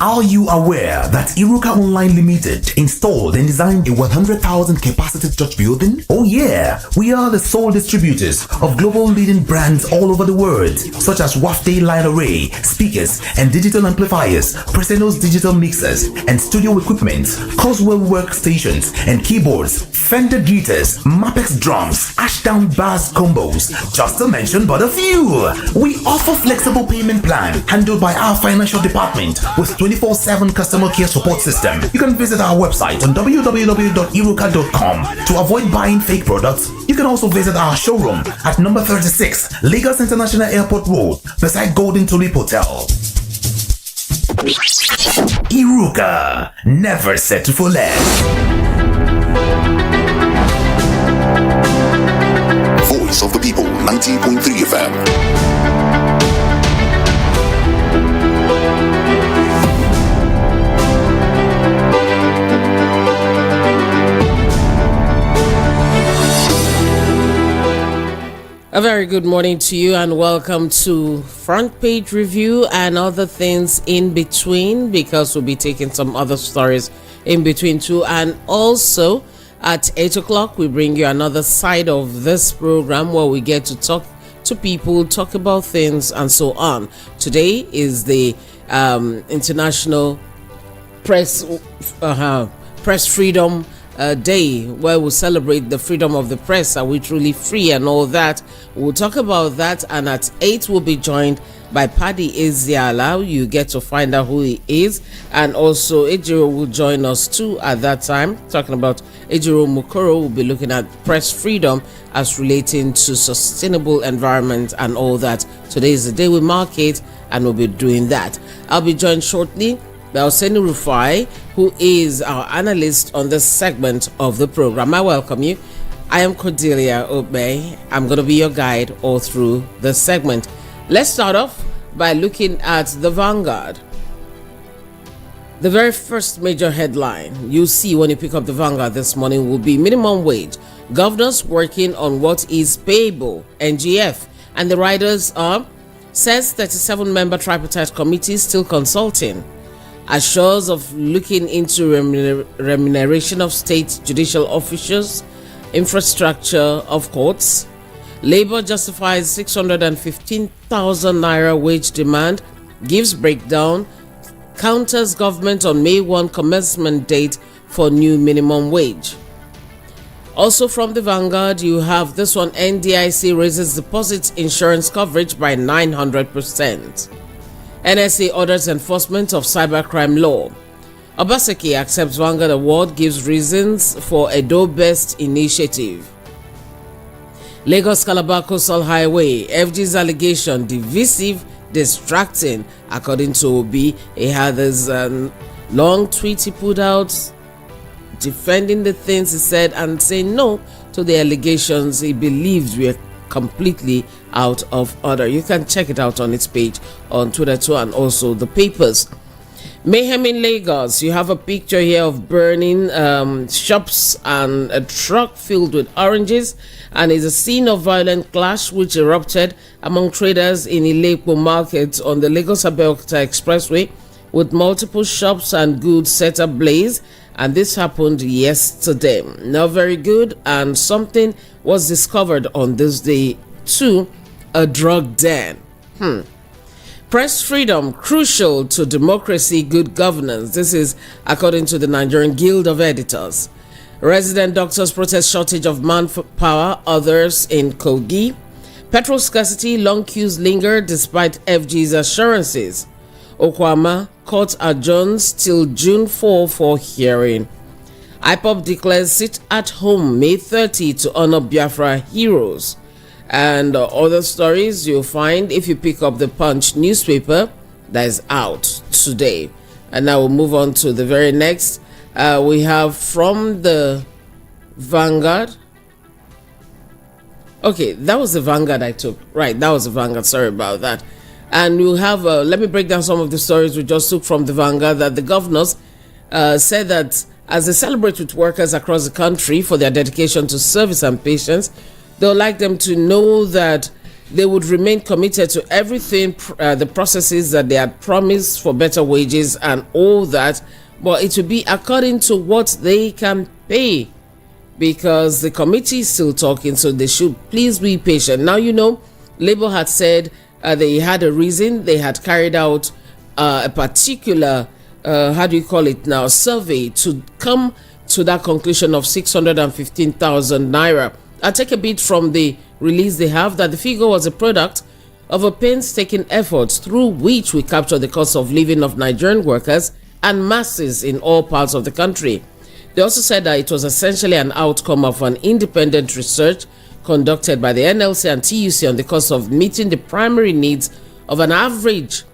Are you aware that Iruka Online Limited installed and designed a 100,000 capacity church building? Oh yeah, we are the sole distributors of global leading brands all over the world, such as Wafday Light Array, speakers and digital amplifiers, Preseno's digital mixers and studio equipment, Coswell workstations and keyboards, Fender guitars, Mapex drums, Ashdown bass combos, just to mention but a few. We offer flexible payment plan handled by our financial department with 24/7 customer care support system. You can visit our website on www.iruka.com to avoid buying fake products. You can also visit our showroom at number 36 Lagos International Airport Road beside Golden Tulip Hotel. Iruka, never settle for less. Voice of the People, 90.3 FM. A very good morning to you and welcome to Front Page Review and other things in between, because we'll be taking some other stories in between too. And also at 8 o'clock, we bring you another side of this program where we get to talk to people, talk about things and so on. Today is the International Press Freedom Day, where we'll celebrate the freedom of the press. Are we truly free and all that? We'll talk about that, and at 8 we'll be joined by Paddy Ezeala. You get to find out who he is, and also Ejiro will join us too at that time, talking about Ejiro Mukoro. Will be looking at press freedom as relating to sustainable environment and all that. Today is the day we mark it, and we'll be doing that. I'll be joined shortly by Oseni Rufai, who is our analyst on this segment of the program. I welcome you. I am Cordelia Obey. I'm going to be your guide all through the segment. Let's start off by looking at the Vanguard. The very first major headline you'll see when you pick up the Vanguard this morning will be minimum wage. Governors working on what is payable, NGF. And the riders are, says 37-member tripartite committee still consulting. Assures of looking into remuneration of state judicial officials, infrastructure of courts. Labour justifies 615,000 naira wage demand, gives breakdown, counters government on May 1 commencement date for new minimum wage. Also from the Vanguard, you have this one: NDIC raises deposit insurance coverage by 900%. NSA orders enforcement of cybercrime law. Obaseki accepts Vanguard award, gives reasons for Edo Best initiative. Lagos Calabar Coastal Highway, FG's allegation divisive, distracting, according to Obi. He had this long tweet he put out defending the things he said and saying no to the allegations he believed were completely out of order. You can check it out on its page on Twitter too, and also the papers. Mayhem in Lagos. You have a picture here of burning shops and a truck filled with oranges, and it's a scene of violent clash which erupted among traders in Ilepo market on the Lagos-Abeokuta Expressway, with multiple shops and goods set ablaze. And this happened yesterday. Not very good, and something was discovered on this day too: a drug den. Press freedom crucial to democracy, good governance. This is according to the Nigerian Guild of Editors. Resident doctors protest shortage of manpower, others in Kogi. Petrol scarcity, long queues linger despite FG's assurances. Okwama court adjourns till June 4 for hearing. IPOB declares sit at home May 30 to honor Biafra heroes. And other stories you'll find if you pick up the Punch newspaper that is out today. And now we'll move on to the very next. We have from the Vanguard. Okay, that was the Vanguard I took. Right, that was the Vanguard. Sorry about that. And we'll have, let me break down some of the stories we just took from the Vanguard. That the governors said that as they celebrate with workers across the country for their dedication to service and patience, they would like them to know that they would remain committed to everything, the processes that they had promised for better wages and all that, but it will be according to what they can pay, because the committee is still talking, so they should please be patient. Now, Labour had said they had a reason. They had carried out a particular, survey to come to that conclusion of 615,000 naira. I'll take a bit from the release they have, that the figure was a product of a painstaking effort through which we captured the cost of living of Nigerian workers and masses in all parts of the country. They also said that it was essentially an outcome of an independent research conducted by the NLC and TUC on the cost of meeting the primary needs of an average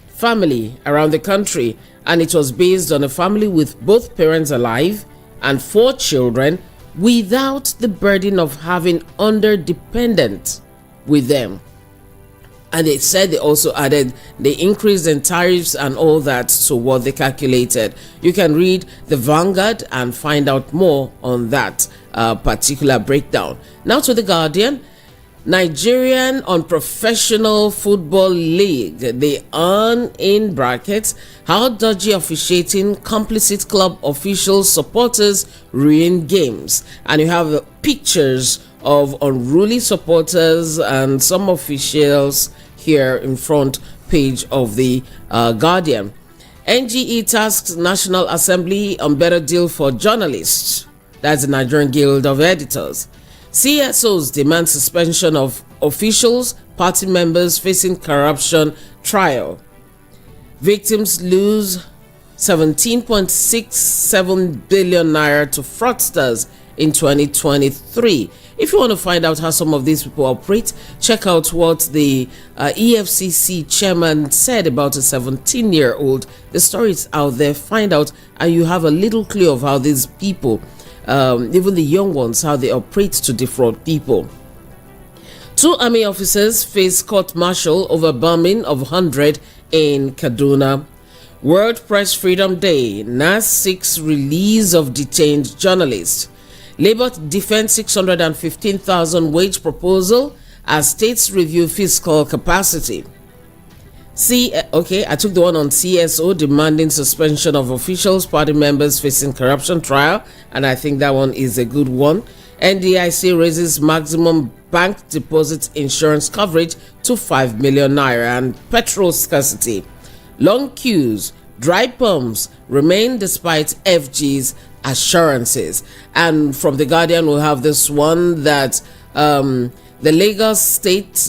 family around the country, and it was based on a family with both parents alive and 4 children without the burden of having under-dependent with them. And they said they also added the increase in tariffs and all that to what they calculated. You can read the Vanguard and find out more on that particular breakdown. Now to the Guardian. Nigerian Unprofessional Football League, they earn in brackets how dodgy officiating, complicit club officials, supporters ruin games, and you have pictures of unruly supporters and some officials here in front page of the Guardian. NGE tasks National Assembly on better deal for journalists. That's the Nigerian Guild of Editors. CSOs demand suspension of officials, party members facing corruption trial. Victims lose 17.67 billion naira to fraudsters in 2023. If you want to find out how some of these people operate, check out what the EFCC chairman said about a 17-year-old. The story is out there. Find out, and you have a little clue of how these people, even the young ones, how they operate to defraud people. 2 army officers face court-martial over bombing of 100 in Kaduna. World Press Freedom Day. NAS seeks release of detained journalists. Labour defends 615,000 wage proposal as states review fiscal capacity. I took the one on CSO demanding suspension of officials, party members facing corruption trial, and I think that one is a good one. NDIC raises maximum bank deposit insurance coverage to 5 million naira, and petrol scarcity. Long queues, dry pumps remain despite FG's assurances. And from the Guardian, we'll have this one that the Lagos State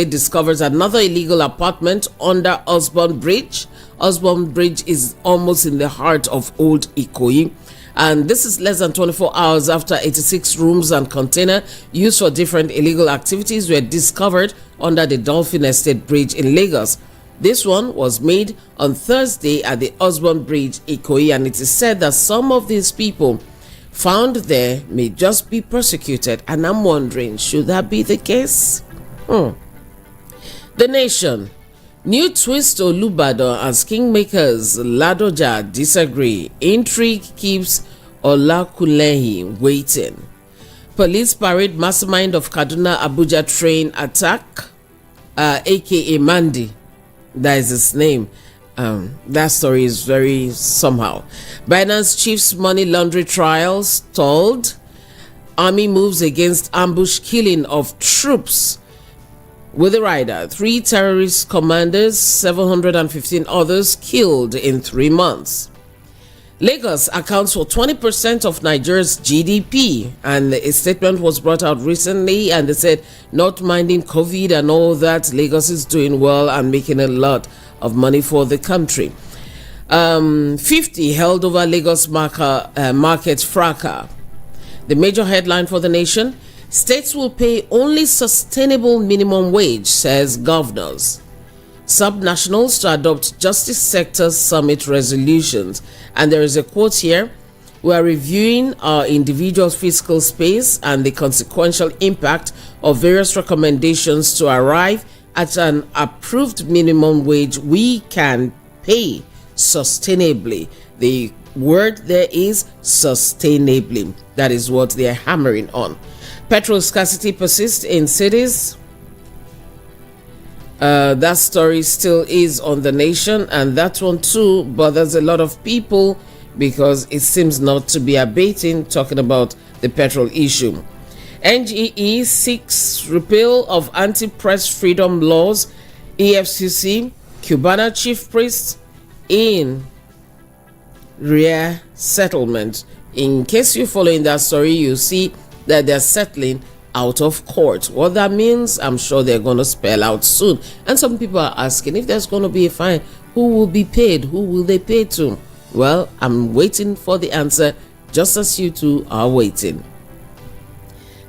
discovers another illegal apartment under Osborne Bridge. Osborne Bridge is almost in the heart of Old Ikoyi, and this is less than 24 hours after 86 rooms and container used for different illegal activities were discovered under the Dolphin Estate Bridge in Lagos. This one was made on Thursday at the Osborne Bridge, Ikoyi, and it is said that some of these people found there may just be persecuted, and I'm wondering, should that be the case? The Nation. New twist to Olubadan as kingmakers Ladoja disagree. Intrigue keeps Olakunlehi waiting. Police parade mastermind of Kaduna Abuja train attack, aka Mandi. That is his name. That story is very somehow. Binance chief's money laundering trial stalled. Army moves against ambush killing of troops. With the rider, 3 terrorist commanders, 715 others killed in 3 months. Lagos accounts for 20% of Nigeria's GDP, and a statement was brought out recently, and they said, not minding COVID and all that, Lagos is doing well and making a lot of money for the country. 50 held over Lagos market fracas. The major headline for the Nation: states will pay only sustainable minimum wage, says governors. Subnationals to adopt justice sector summit resolutions. And there is a quote here: we are reviewing our individual fiscal space and the consequential impact of various recommendations to arrive at an approved minimum wage we can pay sustainably. The word there is sustainably. That is what they are hammering on. Petrol scarcity persists in cities. That story still is on The Nation, and that one too bothers a lot of people because it seems not to be abating, talking about the petrol issue. NGE seeks repeal of anti-press freedom laws. EFCC, Cubana chief priest in rare settlement. In case you're following that story, you see that they're settling out of court. What that means, I'm sure they're going to spell out soon. And some people are asking if there's going to be a fine, who will be paid? Who will they pay to? Well, I'm waiting for the answer, just as you two are waiting.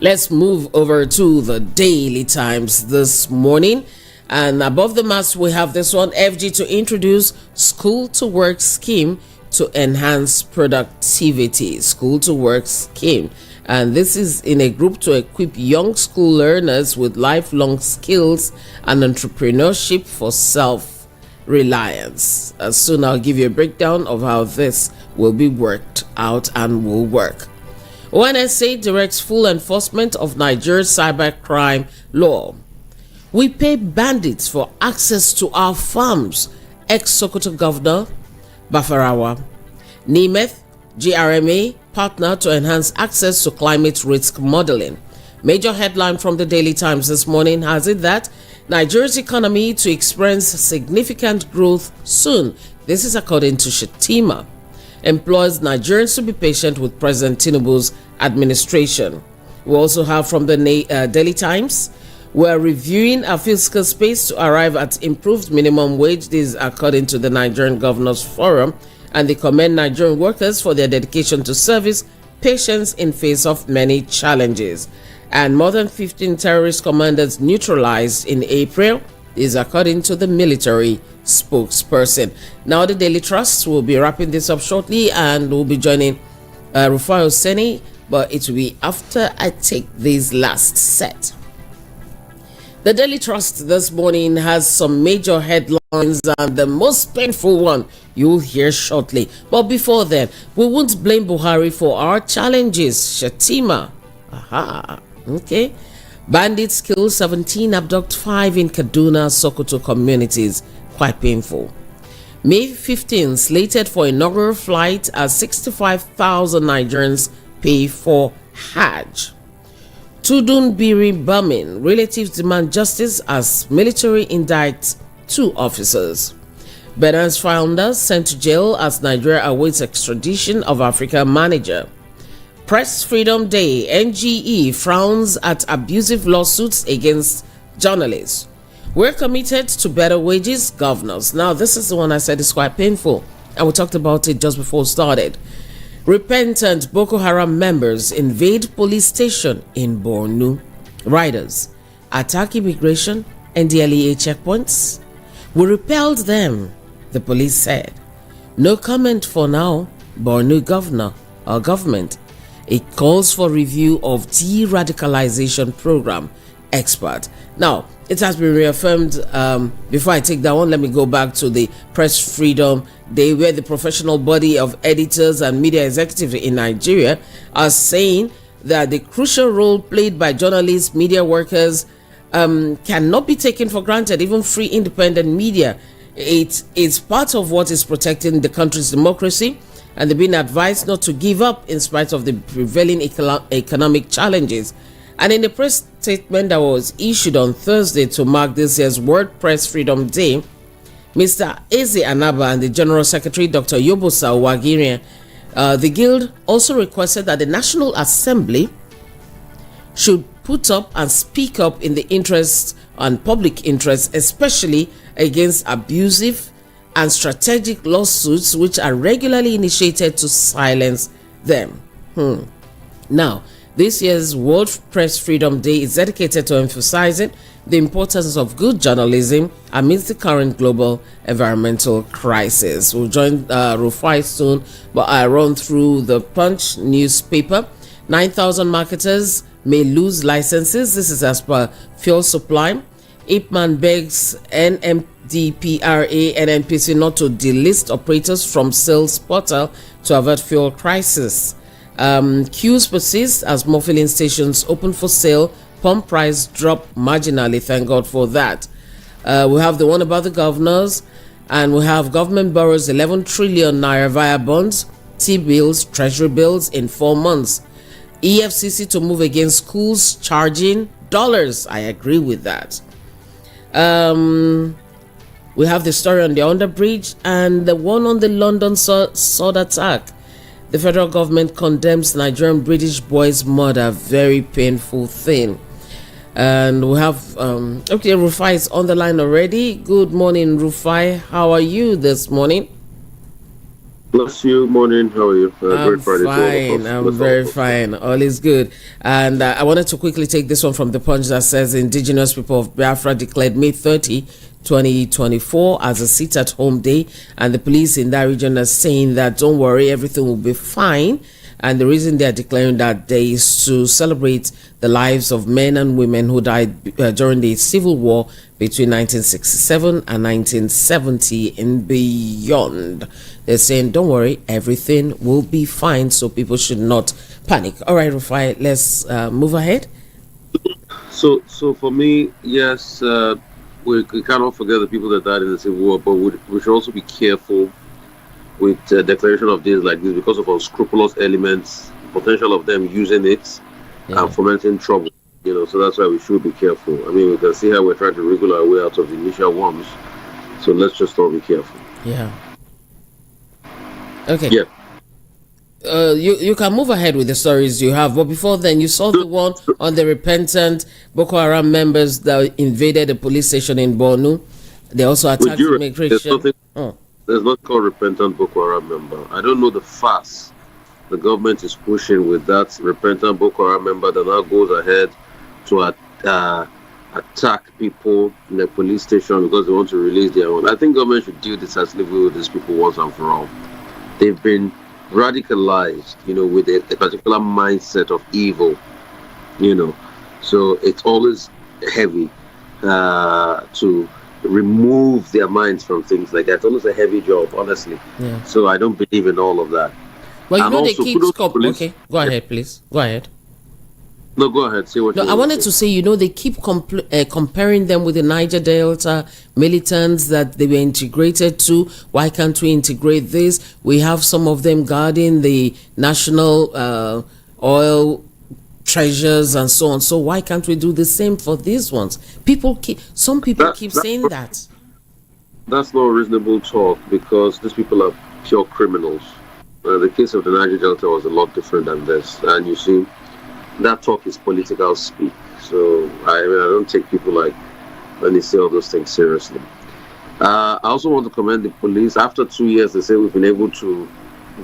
Let's move over to the Daily Times this morning. And above the mass, we have this one, FG to introduce School to Work scheme to enhance productivity. School to Work scheme. And this is in a group to equip young school learners with lifelong skills and entrepreneurship for self-reliance. Soon I'll give you a breakdown of how this will be worked out and will work. ONSA directs full enforcement of Nigeria's cybercrime law. We pay bandits for access to our farms. Ex-Sokoto Governor Bafarawa. Nemeth, GRMA, partner to enhance access to climate risk modeling. Major headline from the Daily Times this morning has it that Nigeria's economy to experience significant growth soon. This is according to Shetima. Employs Nigerians to be patient with President Tinubu's administration. We also have from the Daily Times, we're reviewing our fiscal space to arrive at improved minimum wage. This is according to the Nigerian Governors Forum, and they commend Nigerian workers for their dedication to service, patience in face of many challenges. And more than 15 terrorist commanders neutralized in April is according to the military spokesperson. Now the Daily Trust will be wrapping this up shortly, and we'll be joining Rufai Oseni, but it will be after I take this last set. The Daily Trust this morning has some major headlines, and the most painful one you'll hear shortly. But before then, we won't blame Buhari for our challenges. Shetima. Aha. Okay. Bandits kill 17, abduct 5 in Kaduna, Sokoto communities. Quite painful. May 15th, slated for inaugural flight as 65,000 Nigerians pay for Hajj. Tudun Biri bombing. Relatives demand justice as military indicts 2 officers. Binance founders sent to jail as Nigeria awaits extradition of African manager. Press Freedom Day. NGE frowns at abusive lawsuits against journalists. We're committed to better wages, governors. Now, this is the one I said is quite painful, and we talked about it just before it started. Repentant Boko Haram members invade police station in Borno. Riders attack immigration and DLEA checkpoints. We repelled them, the police said. No comment for now, Borno governor or government. It calls for review of de-radicalization program. Expert. Now, it has been reaffirmed. Before I take that one, let me go back to the Press Freedom Day, where the professional body of editors and media executives in Nigeria are saying that the crucial role played by journalists, media workers, cannot be taken for granted. Even free, independent media, it's part of what is protecting the country's democracy, and they've been advised not to give up in spite of the prevailing economic challenges. And in a press statement that was issued on Thursday to mark this year's World Press Freedom Day, Mr. Eze Anaba and the General Secretary, Dr. Yobosa Wagirian, the Guild also requested that the National Assembly should put up and speak up in the interest and public interest, especially against abusive and strategic lawsuits which are regularly initiated to silence them. Now, this year's World Press Freedom Day is dedicated to emphasizing the importance of good journalism amidst the current global environmental crisis. We'll join Rufai soon, but I run through the Punch newspaper. 9,000 marketers may lose licenses. This is as per Fuel Supply. Ipman begs NMDPRA and NPC not to delist operators from sales portal to avert fuel crisis. Queues persist as more filling stations open for sale. Pump price drop marginally. Thank God for that. We have the one about the governors, and we have government borrows 11 trillion naira via bonds, T-bills, treasury bills in 4 months. EFCC to move against schools charging dollars. I agree with that. We have the story on the underbridge and the one on the London sword attack. The federal government condemns Nigerian British boy's murder. Very painful thing. And we have Rufai is on the line already. Good morning, Rufai. How are you this morning? Bless you. Morning. How are you? I'm fine. I'm very fine. All is good. And I wanted to quickly take this one from the Punch that says indigenous people of Biafra declared May 30, 2024 as a sit-at-home day, and the police in that region are saying that don't worry, everything will be fine. And the reason they are declaring that day is to celebrate the lives of men and women who died during the civil war between 1967 and 1970 and beyond. They're saying, don't worry, everything will be fine, so people should not panic. All right, Rufai, let's move ahead. So for me, yes, we cannot forget the people that died in the civil war, but we should also be careful with declaration of days like this because of unscrupulous elements, potential of them using it and fomenting trouble. So that's why we should be careful. I mean, we can see how we're trying to wriggle our way out of the initial ones. So let's just all be careful. Yeah. Okay. Yeah. You can move ahead with the stories you have, but before then, you saw the one on the repentant Boko Haram members that invaded the police station in Borno. They also attacked immigration. There's not called repentant Boko Haram member. I don't know the fast the government is pushing with that repentant Boko Haram member that now goes ahead to attack people in the police station because they want to release their own. I think government should deal decisively with these people once and for all. They've been radicalized, with a particular mindset of evil, So it's always heavy to remove their minds from things like that. It's almost a heavy job, honestly. Yeah. So I don't believe in all of that. Well, they keep okay. Go ahead, please. Go ahead. No, go ahead. Say what. No, I wanted to say, they keep comparing them with the Niger Delta militants that they were integrated to. Why can't we integrate this? We have some of them guarding the national oil treasures and so on. So why can't we do the same for these ones? Some people keep saying that. That's not reasonable talk because these people are pure criminals. The case of the Niger Delta was a lot different than this, and you see, that talk is political speak. So I don't take people when they say all those things seriously. I also want to commend the police. After 2 years, they say we've been able to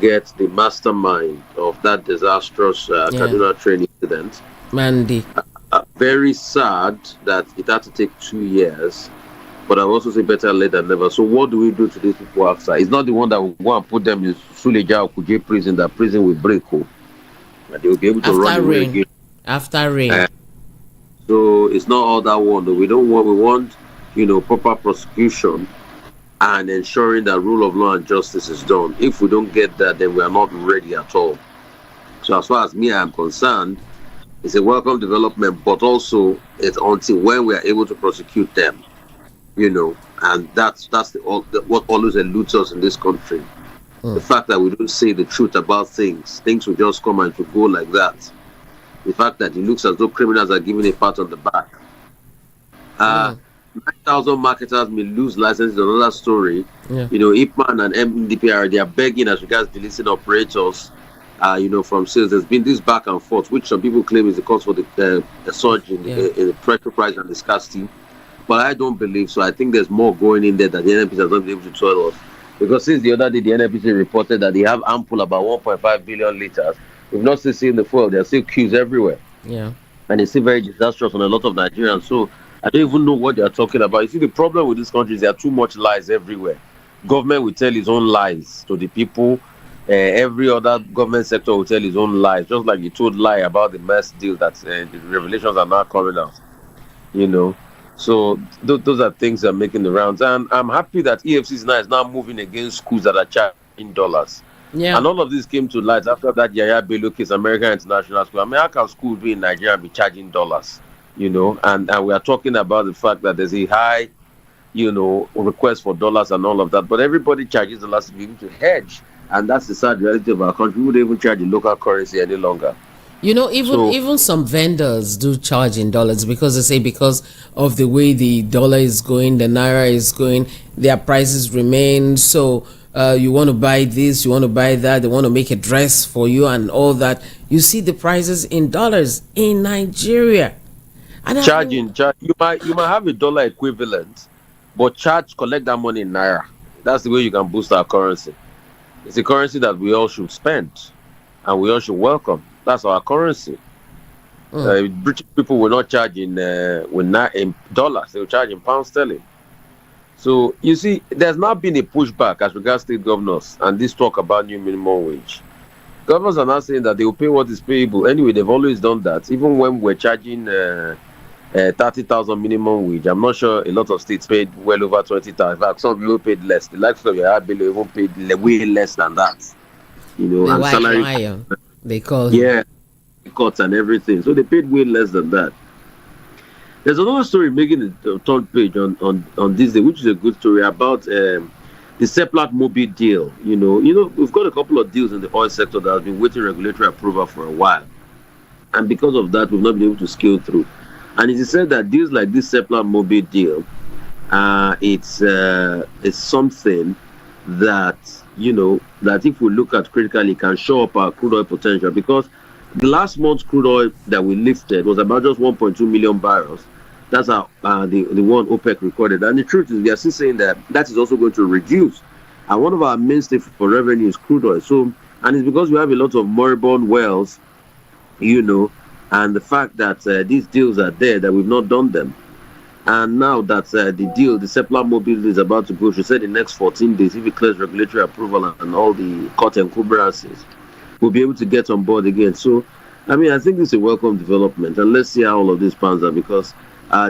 get the mastermind of that disastrous Kaduna train incident. Mandy. Very sad that it had to take 2 years, but I also say better late than never. So what do we do to these people after? It's not the one that will go and put them in Suleja or Kuje prison. That prison will break. And they will be able to run away again. After rain. So it's not all that one. We want, proper prosecution and ensuring that rule of law and justice is done. If we don't get that, then we are not ready at all. So as far as me I am concerned, it's a welcome development, but also it's until when we are able to prosecute them, and that's what always eludes us in this country. The fact that we don't say the truth about things will just come and to go like that. The fact that it looks as though criminals are giving a pat on the back. 9,000 marketers may lose licenses, another story. Yeah. IPMAN and MDPR, they are begging as regards the listing operators, from sales. There's been this back and forth, which some people claim is the cause for the surge in the petrol price and the scarcity. But I don't believe so. I think there's more going in there that the NNPC has not been able to tell us. Because since the other day, the NNPC reported that they have ample about 1.5 billion liters. We've not still seen the fuel. There are still queues everywhere. Yeah. And it's still very disastrous on a lot of Nigerians. So I don't even know what they are talking about. You see, the problem with this country is there are too much lies everywhere. Government will tell its own lies to the people. Every other government sector will tell its own lies. Just like you told lie about the mess deal that the revelations are now coming out. So those are things that are making the rounds. And I'm happy that EFCC is now moving against schools that are charging dollars. Yeah. And all of this came to light after that Yaya Bello case, American International School. I mean, how can schools be in Nigeria and be charging dollars? And we are talking about the fact that there's a high requests for dollars and all of that. But everybody charges dollars to be able to hedge, and that's the sad reality of our country. We wouldn't even charge the local currency any longer. Even some vendors do charge in dollars because they say because of the way the dollar is going, the naira is going, their prices remain. So you want to buy this, you want to buy that, they want to make a dress for you and all that. You see the prices in dollars in Nigeria. And you might have a dollar equivalent, but collect that money in naira. That's the way you can boost our currency. It's a currency that we all should spend and we all should welcome. That's our currency. British people will not charge in dollars; they will charge in pound sterling. So you see, there's not been a pushback as regards state governors and this talk about new minimum wage. Governors are now saying that they will pay what is payable. Anyway, they've always done that. Even when we're charging 30,000 minimum wage, I'm not sure a lot of states paid well over 20,000. In fact, some people paid less. The likes of your bill even paid way less than that. And salary. They call cuts and everything. So they paid way less than that. There's another story making the third page on this day, which is a good story about the Seplat Mobil deal. We've got a couple of deals in the oil sector that have been waiting regulatory approval for a while, and because of that, we've not been able to scale through. And it is said that deals like this Seplat Mobil deal, it's something that that if we look at critically can show up our crude oil potential, because the last month's crude oil that we lifted was about just 1.2 million barrels. That's the one OPEC recorded. And the truth is, we are still saying that is also going to reduce. And one of our mainstay for revenue is crude oil. So, and it's because we have a lot of moribund wells, and the fact that these deals are there, that we've not done them. And now that the Seplat Mobil is about to go, she said the next 14 days, if it clears regulatory approval and all the court encumbrances, we'll be able to get on board again. So, I think this is a welcome development. And let's see how all of this pans out, because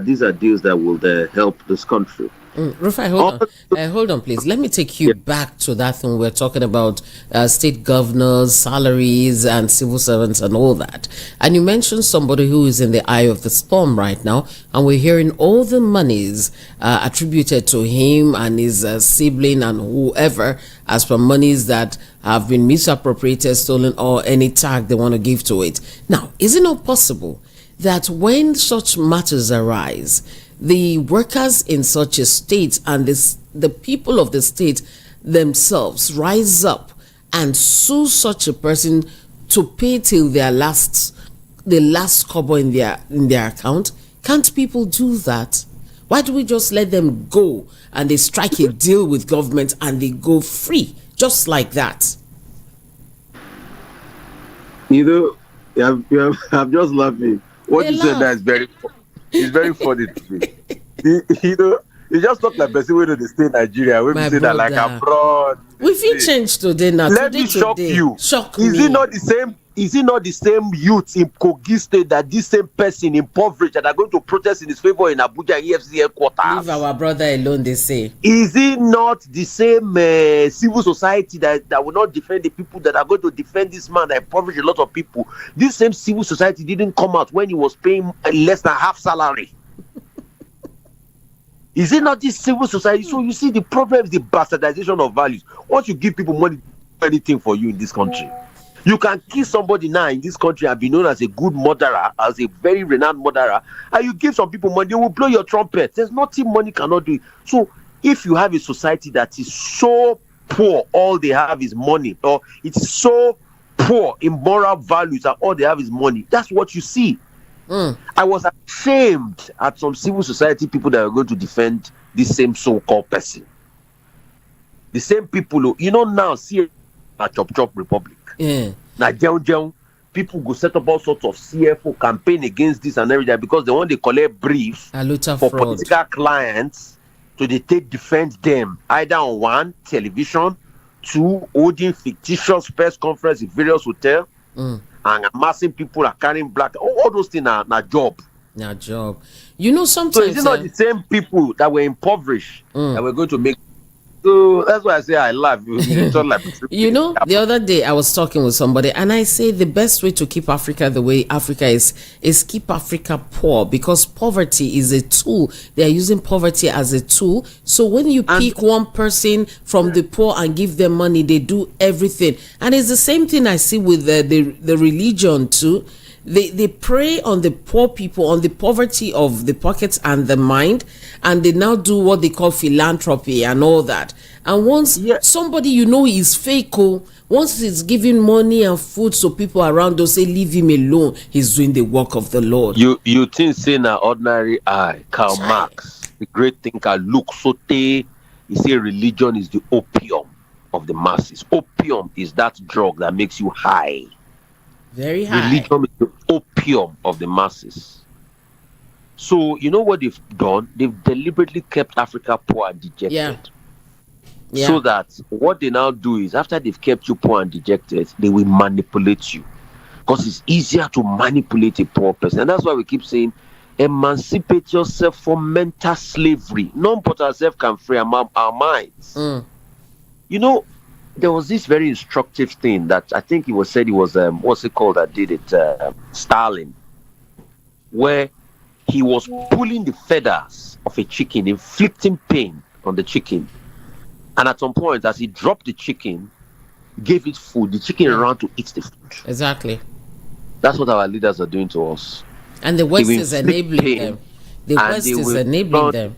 these are deals that will help this country. Rufai, hold on, please. Let me take you back to that thing we're talking about, state governors, salaries, and civil servants, and all that. And you mentioned somebody who is in the eye of the storm right now, and we're hearing all the monies attributed to him and his sibling and whoever as per monies that have been misappropriated, stolen, or any tag they want to give to it. Now, is it not possible that when such matters arise, the workers in such a state and the people of the state themselves rise up and sue such a person to pay till the last kobo in their account? Can't people do that? Why do we just let them go and they strike a deal with government and they go free just like that? I'm just laughing. What you said now is very funny to me. You just talk like person who they stay in Nigeria. We say that like abroad. We feel change today now. Let me shock you. Is it not the same? Is it not the same youth in Kogi State that this same person impoverished that are going to protest in his favor in Abuja EFC headquarters? Leave our brother alone, they say. Is it not the same civil society that will not defend the people that are going to defend this man that impoverished a lot of people? This same civil society didn't come out when he was paying less than half salary. Is it not this civil society? So you see, the problem is the bastardization of values. Once you give people money, anything for you in this country. You can kill somebody now in this country and be known as a good murderer, as a very renowned murderer, and you give some people money, they will blow your trumpet. There's nothing money cannot do. So if you have a society that is so poor, all they have is money, or it's so poor in moral values that all they have is money, that's what you see. I was ashamed at some civil society people that are going to defend this same so-called person. The same people, now see a chop republic. Now, people go set up all sorts of CFO campaign against this and everything because they want to collect briefs for political clients, so they defend them either on one television, two holding fictitious press conference in various hotels. And amassing people are carrying black. All those things are job. Now job. Sometimes. So is it not the same people that were impoverished that were going to make So that's why I say I laugh. It's not like You know, the other day I was talking with somebody and I say the best way to keep Africa the way Africa is keep Africa poor, because poverty is a tool. They are using poverty as a tool. So when you pick one person from the poor and give them money, they do everything. And it's the same thing I see with the religion too. They prey on the poor people, on the poverty of the pockets and the mind, and they now do what they call philanthropy and all that. And once somebody is fake, once he's giving money and food, so people around don't say leave him alone, he's doing the work of the Lord. You think saying an ordinary eye, Karl Marx, the great thinker, Luc Sote, he say religion is the opium of the masses. Opium is that drug that makes you high. Very high. Religion is the opium of the masses. So you know what they've done? They've deliberately kept Africa poor and dejected. Yeah. So that what they now do is, after they've kept you poor and dejected, they will manipulate you. Because it's easier to manipulate a poor person. And that's why we keep saying, emancipate yourself from mental slavery. None but ourselves can free our minds. You know, there was this very instructive thing that I think it was said, it was what's it called that did it, Stalin, where he was pulling the feathers of a chicken, inflicting pain on the chicken, and at some point, as he dropped the chicken, gave it food, the chicken ran to eat the food. Exactly. That's what our leaders are doing to us. And the West is enabling them. The West is enabling them.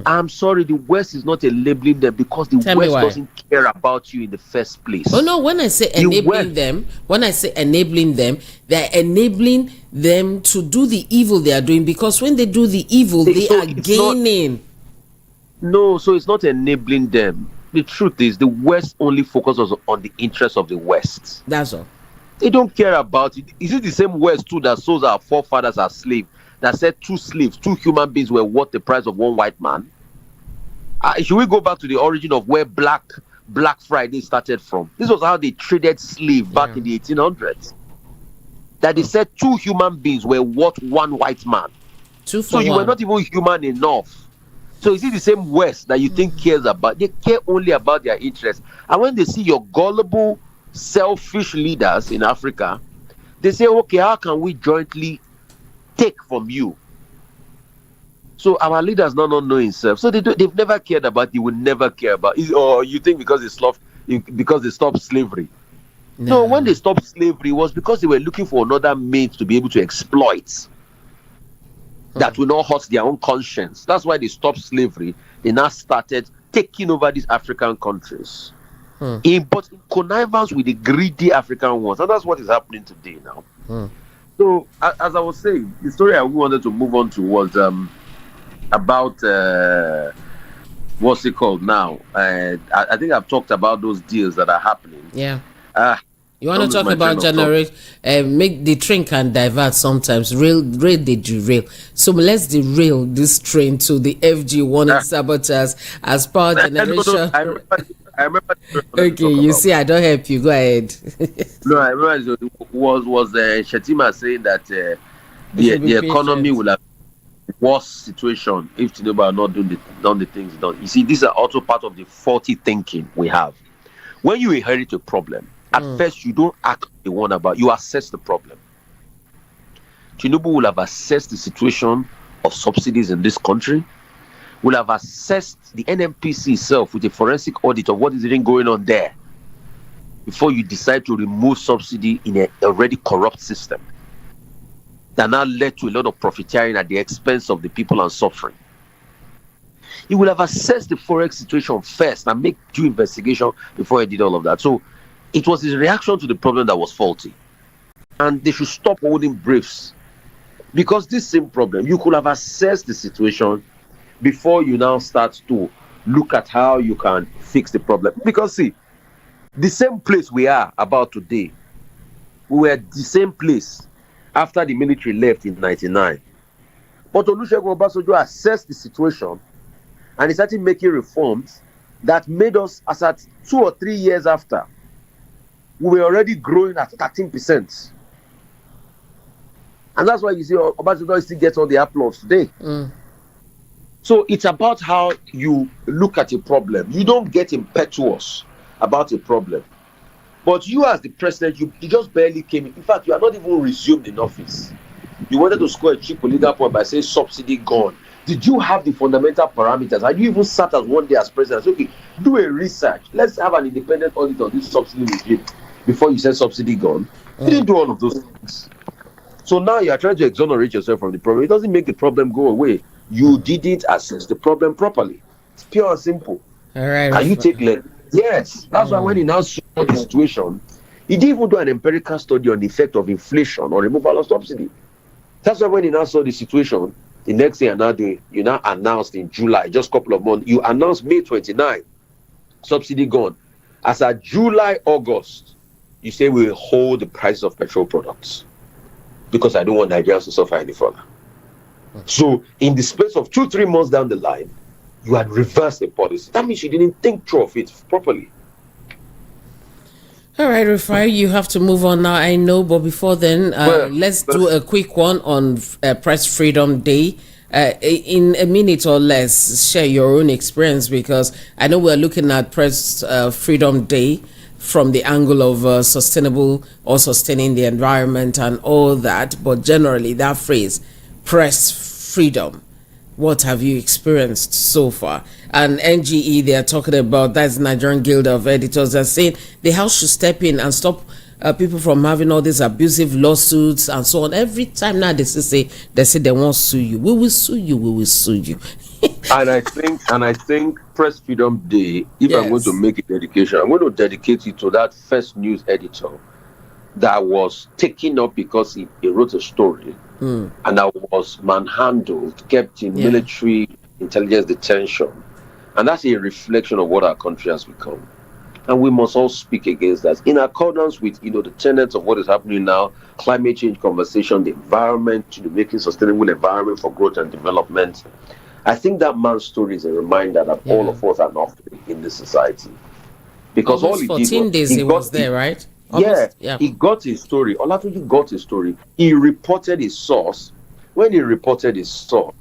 I'm sorry, the West is not enabling them because the West doesn't care about you in the first place. Oh no, when I say enabling them, they're enabling them to do the evil they are doing, because when they do the evil, they are gaining. No, so it's not enabling them. The truth is, the West only focuses on the interests of the West. That's all. They don't care about it. Is it the same West too that sold our forefathers as slaves? That said two human beings were worth the price of one white man? Should we go back to the origin of where Black Friday started from? This was how they traded slaves back in the 1800s. That they said two human beings were worth one white man. So you were not even human enough. So is it the same West that you think cares about? They care only about their interests. And when they see your gullible, selfish leaders in Africa, they say, okay, how can we jointly take from you? So our leaders not know himself. So they've never cared about, you will never care about. Or you think because they stopped slavery? No, when they stopped slavery, it was because they were looking for another means to be able to exploit that will not hurt their own conscience. That's why they stopped slavery. They now started taking over these African countries. But in connivance with the greedy African ones. And that's what is happening today now. So, as I was saying, the story I wanted to move on to was about what's it called now? I think I've talked about those deals that are happening. Yeah. You want to talk about generate, make the train can divert sometimes. Rail they derail. So let's derail this train to the FG wanted saboteurs as power generation. I remember. Okay, you see, I don't help you. Go ahead. No, I remember it was Shetima saying that the economy will have worse situation if Tinubu are not done the things done. You see, these are also part of the faulty thinking we have. When you inherit a problem, at first you don't act the one about, you assess the problem. Tinubu will have assessed the situation of subsidies in this country, will have assessed the NMPC itself with a forensic audit of what is even going on there before you decide to remove subsidy in an already corrupt system that now led to a lot of profiteering at the expense of the people and suffering. He will have assessed the forex situation first and make due investigation before he did all of that. So it was his reaction to the problem that was faulty. And they should stop holding briefs. Because this same problem, you could have assessed the situation before you now start to look at how you can fix the problem. Because see, the same place we are about today, we were the same place after the military left in 1999. But Olusegun Obasanjo assessed the situation and he started making reforms that made us, as at 2 or 3 years after, we were already growing at 13%. And that's why you see Obasanjo still gets all the applause today. So it's about how you look at a problem. You don't get impetuous about a problem. But you as the president, you just barely came in. In fact, you are not even resumed in office. You wanted to score a cheap political point by saying subsidy gone. Did you have the fundamental parameters? Had you even sat as one day as president? Okay, do a research. Let's have an independent audit on this subsidy regime before you said subsidy gone. You didn't do all of those things. So now you are trying to exonerate yourself from the problem. It doesn't make the problem go away. You didn't assess the problem properly. It's pure and simple. All right. Can you take less? Yes. That's why when he now saw the situation, he didn't even do an empirical study on the effect of inflation or removal of subsidy. That's why when he now saw the situation, the next thing you now announced in July, just a couple of months, you announced May 29, subsidy gone. As at July, August, you say we'll hold the price of petrol products because I don't want Nigerians to suffer any further. So in the space of 2-3 months down the line, you had reversed the policy. That means you didn't think through of it properly. All right, Rufai, you have to move on now, I know, but before then, let's do a quick one on Press Freedom Day. In a minute or less, share your own experience, because I know we're looking at Press Freedom Day from the angle of sustainable or sustaining the environment and all that, but generally that phrase, press freedom, what have you experienced so far? And NGE, they are talking about, that's Nigerian Guild of Editors, are saying the House should step in and stop people from having all these abusive lawsuits and so on. Every time now they say they won't sue you. We will sue you. We will sue you. and I think Press Freedom Day, if I'm going to make a dedication, I'm going to dedicate it to that first news editor that was taken up because he wrote a story and that was manhandled, kept in military intelligence detention. And that's a reflection of what our country has become. And we must all speak against that in accordance with, the tenets of what is happening now, climate change conversation, the environment, making sustainable environment for growth and development. I think that man's story is a reminder that all of us are not free in this society. Because almost all he did 14 days he was there, right? He got his story. Olatunji got his story. He reported his source. When he reported his source,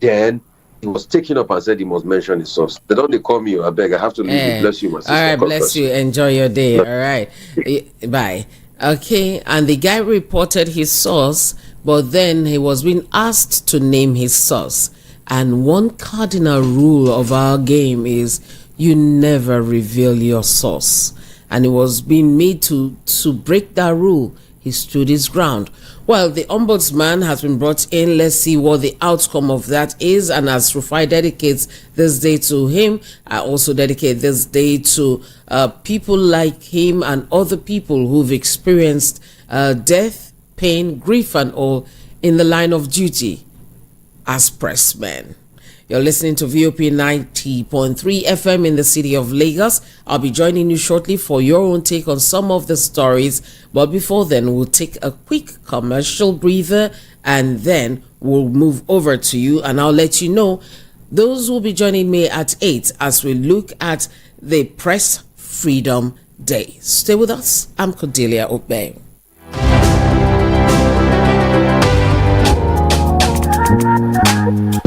then he was taken up and said he must mention his source. They don't call me, I beg. I have to leave you. Bless you, my sister. All right, bless you. Enjoy your day. All right. Bye. Okay, and the guy reported his source, but then he was being asked to name his source. And one cardinal rule of our game is you never reveal your source. And he was being made to break that rule. He stood his ground. Well, the ombudsman has been brought in. Let's see what the outcome of that is. And as Rufai dedicates this day to him, I also dedicate this day to people like him and other people who've experienced death, pain, grief, and all in the line of duty as pressmen. You're listening to VOP 90.3 FM in the city of Lagos. I'll be joining you shortly for your own take on some of the stories. But before then, we'll take a quick commercial breather and then we'll move over to you. And I'll let you know those will be joining me at 8 as we look at the Press Freedom Day. Stay with us. I'm Cordelia Obey.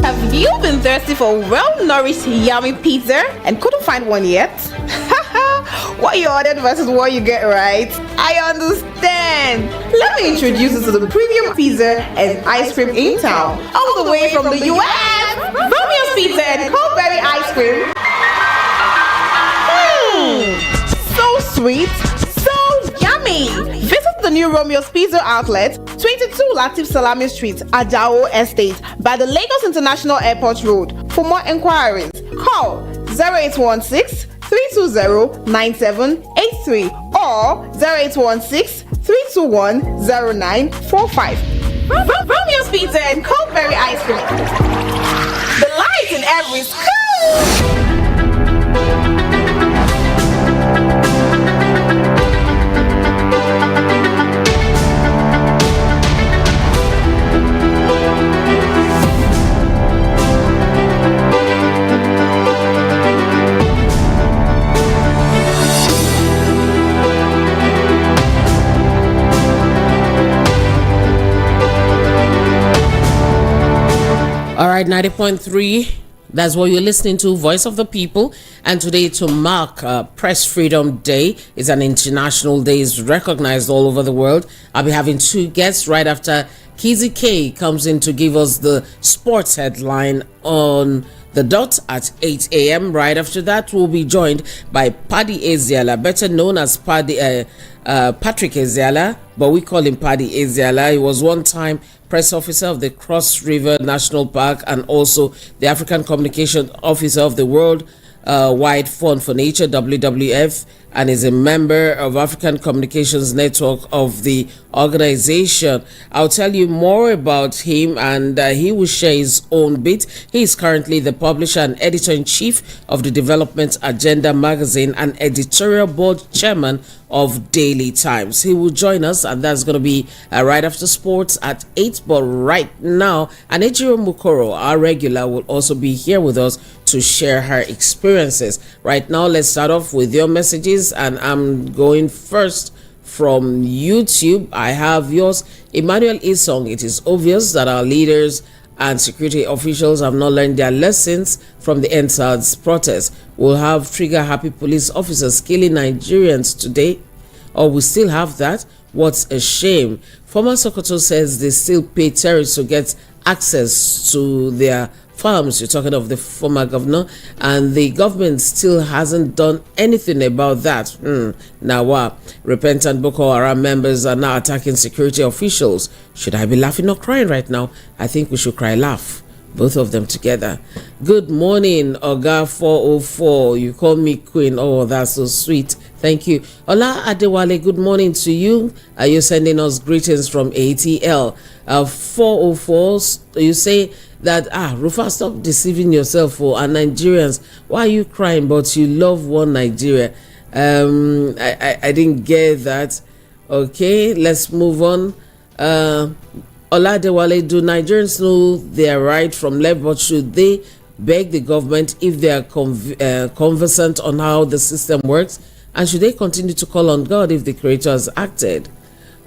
Have you been thirsty for well-nourished, yummy pizza and couldn't find one yet? What you ordered versus what you get, right? I understand. Let me introduce you to the premium pizza and ice cream in town, all the way from the US. Romeo's Pizza and Coldberry Ice Cream. So sweet, so yummy. Visit the new Romeo's Pizza outlet, 22 Latif Salami Street, Ajao Estate, by the Lagos International Airport Road. For more inquiries, call 0816 320 9783 or 0816 321 0945. Romeo's Pizza and Coldberry Ice Cream. The light in every school. All right, 90.3 That's what you're listening to, Voice of the People. And today, to mark Press Freedom Day, is an international day. It's recognized all over the world. I'll be having two guests right after Kizzy K comes in to give us the sports headline on the dot at 8 a.m. Right after that, we'll be joined by Paddy Ezeala, better known as Patrick Ezeala, but we call him Paddy Ezeala. He was one time press officer of the Cross River National Park and also the African Communication Officer of the World Wide Fund for Nature, WWF, and is a member of African Communications Network of the organization. I'll tell you more about him, and he will share his own bit. He is currently the publisher and editor-in-chief of the Development Agenda magazine and editorial board chairman of Daily Times. He will join us, and that's going to be right after sports at 8. But right now, Anejiro Mukoro, our regular, will also be here with us to share her experiences. Right now, let's start off with your messages, and I'm going first from YouTube. I have yours, Emmanuel Isong. It is obvious that our leaders and security officials have not learned their lessons from the NSAD's protest. We'll have trigger-happy police officers killing Nigerians today, or we still have that. What's a shame. Former Sokoto says they still pay terrorists to get access to their farms. You're talking of the former governor, and the government still hasn't done anything about that. Now, repentant Boko Haram members are now attacking security officials. Should I be laughing or crying right now? I think we should cry, laugh. Both of them together. Good morning, Oga 404. You call me Queen. Oh, that's so sweet. Thank you. Ola Adewale, good morning to you. You're sending us greetings from ATL. 404, you say that, Rufai, stop deceiving yourself for our Nigerians. Why are you crying? But you love one Nigeria. I didn't get that. Okay, let's move on. Oladewale, do Nigerians know their right from left, but should they beg the government if they are conversant on how the system works? And should they continue to call on God if the Creator has acted?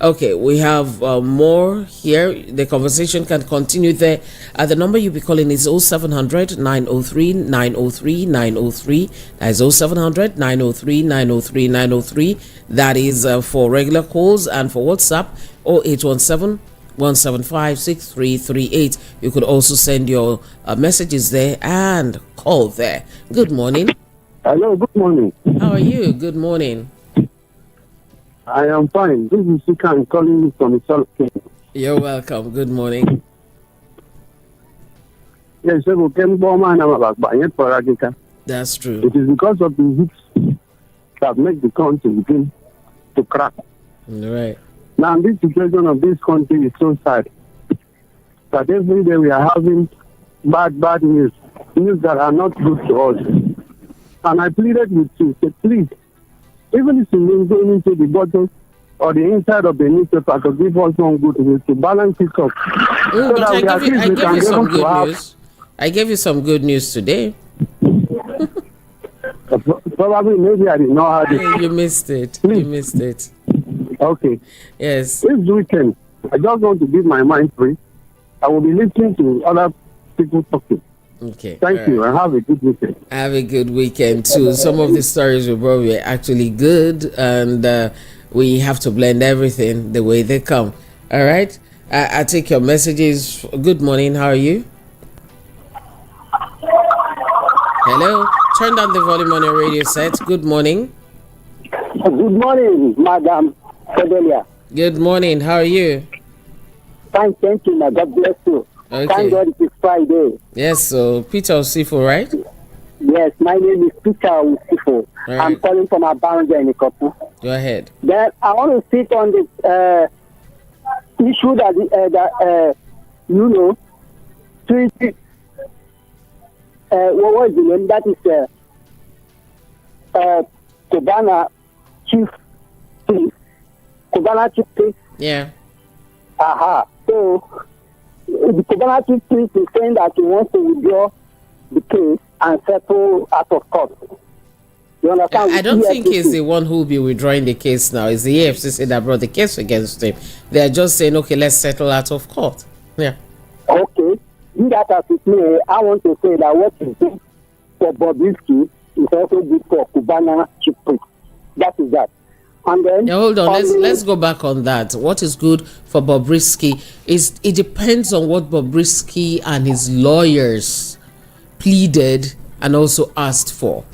Okay, we have more here. The conversation can continue there. The number you'll be calling is 0700 903 903 903. That is 0700 903 903 903. That is for regular calls, and for WhatsApp 0817 175 6338. You could also send your messages there and call there. Good morning. Hello, good morning. How are you? Good morning. I am fine. This is Sikan calling you from South Kenya. You're welcome. Good morning. Yes, that's true. It is because of the heat that make the country begin to crack. Right. Now, this situation of this country is so sad that every day we are having bad news that are not good to us. And I pleaded with you, say, please, even if you mean going into the bottom or the inside of the newspaper to give us one good news to balance it up. But I gave you some good news. I gave you some good news today. Probably, maybe I did not have it. You missed it. Please. You missed it. Okay. Yes. This weekend, I just want to give my mind free. I will be listening to other people talking. Okay. Thank you, and have a good weekend. Have a good weekend too. Some of the stories we brought were actually good, and we have to blend everything the way they come. All right. I take your messages. Good morning. How are you? Hello. Turn down the volume on your radio set. Good morning. Good morning, Madam Cordelia. Good morning. How are you? Fine, thank you, God bless you. Okay. Thank God it is Friday. Yes, so Peter Osifo, right? Yes, my name is Peter Osifo. Right. I'm calling from Abaranja in Ikopu. Go ahead. Then I want to speak on the issue that treaty. What was the name? That is Kobana Chief Priest. Yeah. So the Kobana Chief Priest is saying that he wants to withdraw the case and settle out of court. You understand? I don't think he's the one who will be withdrawing the case now. It's the EFCC that brought the case against him. They're just saying, okay, let's settle out of court. Yeah. Okay. be that as it may, I want to say that what is good for Bobrisky is also good for Cubana chief priest. That is that. And then hold on, let's go back on that. What is good for Bobrisky is it depends on what Bobrisky and his lawyers pleaded and also asked for.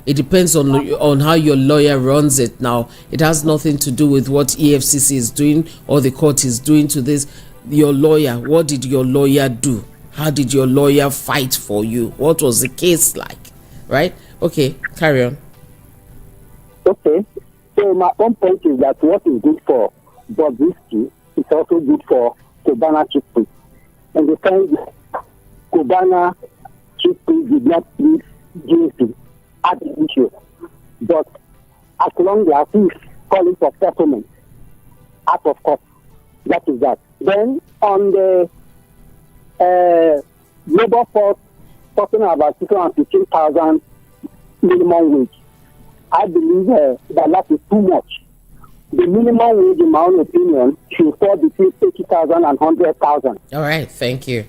It depends on how your lawyer runs it. Now, it has nothing to do with what EFCC is doing or the court is doing to this. Your lawyer, what did your lawyer do? How did your lawyer fight for you? What was the case like? Right? Okay, carry on. Okay. So my own point is that what is good for Bobrisky is also good for Cubana chief priest. And the sense that Cubana chief priest did not plead guilty at the issue. But as long as he's calling for settlement out of court, that is that. Then on the labor force talking about 615,000 minimum wage, I believe that is too much. The minimum wage, in my own opinion, should fall between 80,000 and 100,000. All right, thank you.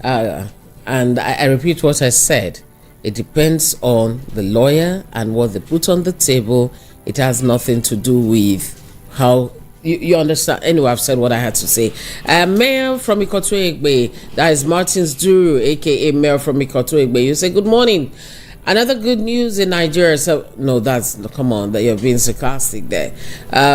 And I repeat what I said. It depends on the lawyer and what they put on the table. It has nothing to do with how you understand. Anyway, I've said what I had to say. Mayor from Ikoto Egbe, that is Martins Duru, aka Mayor from Ikoto Egbe. You say good morning. Another good news in Nigeria. So no, come on, that you're being sarcastic there.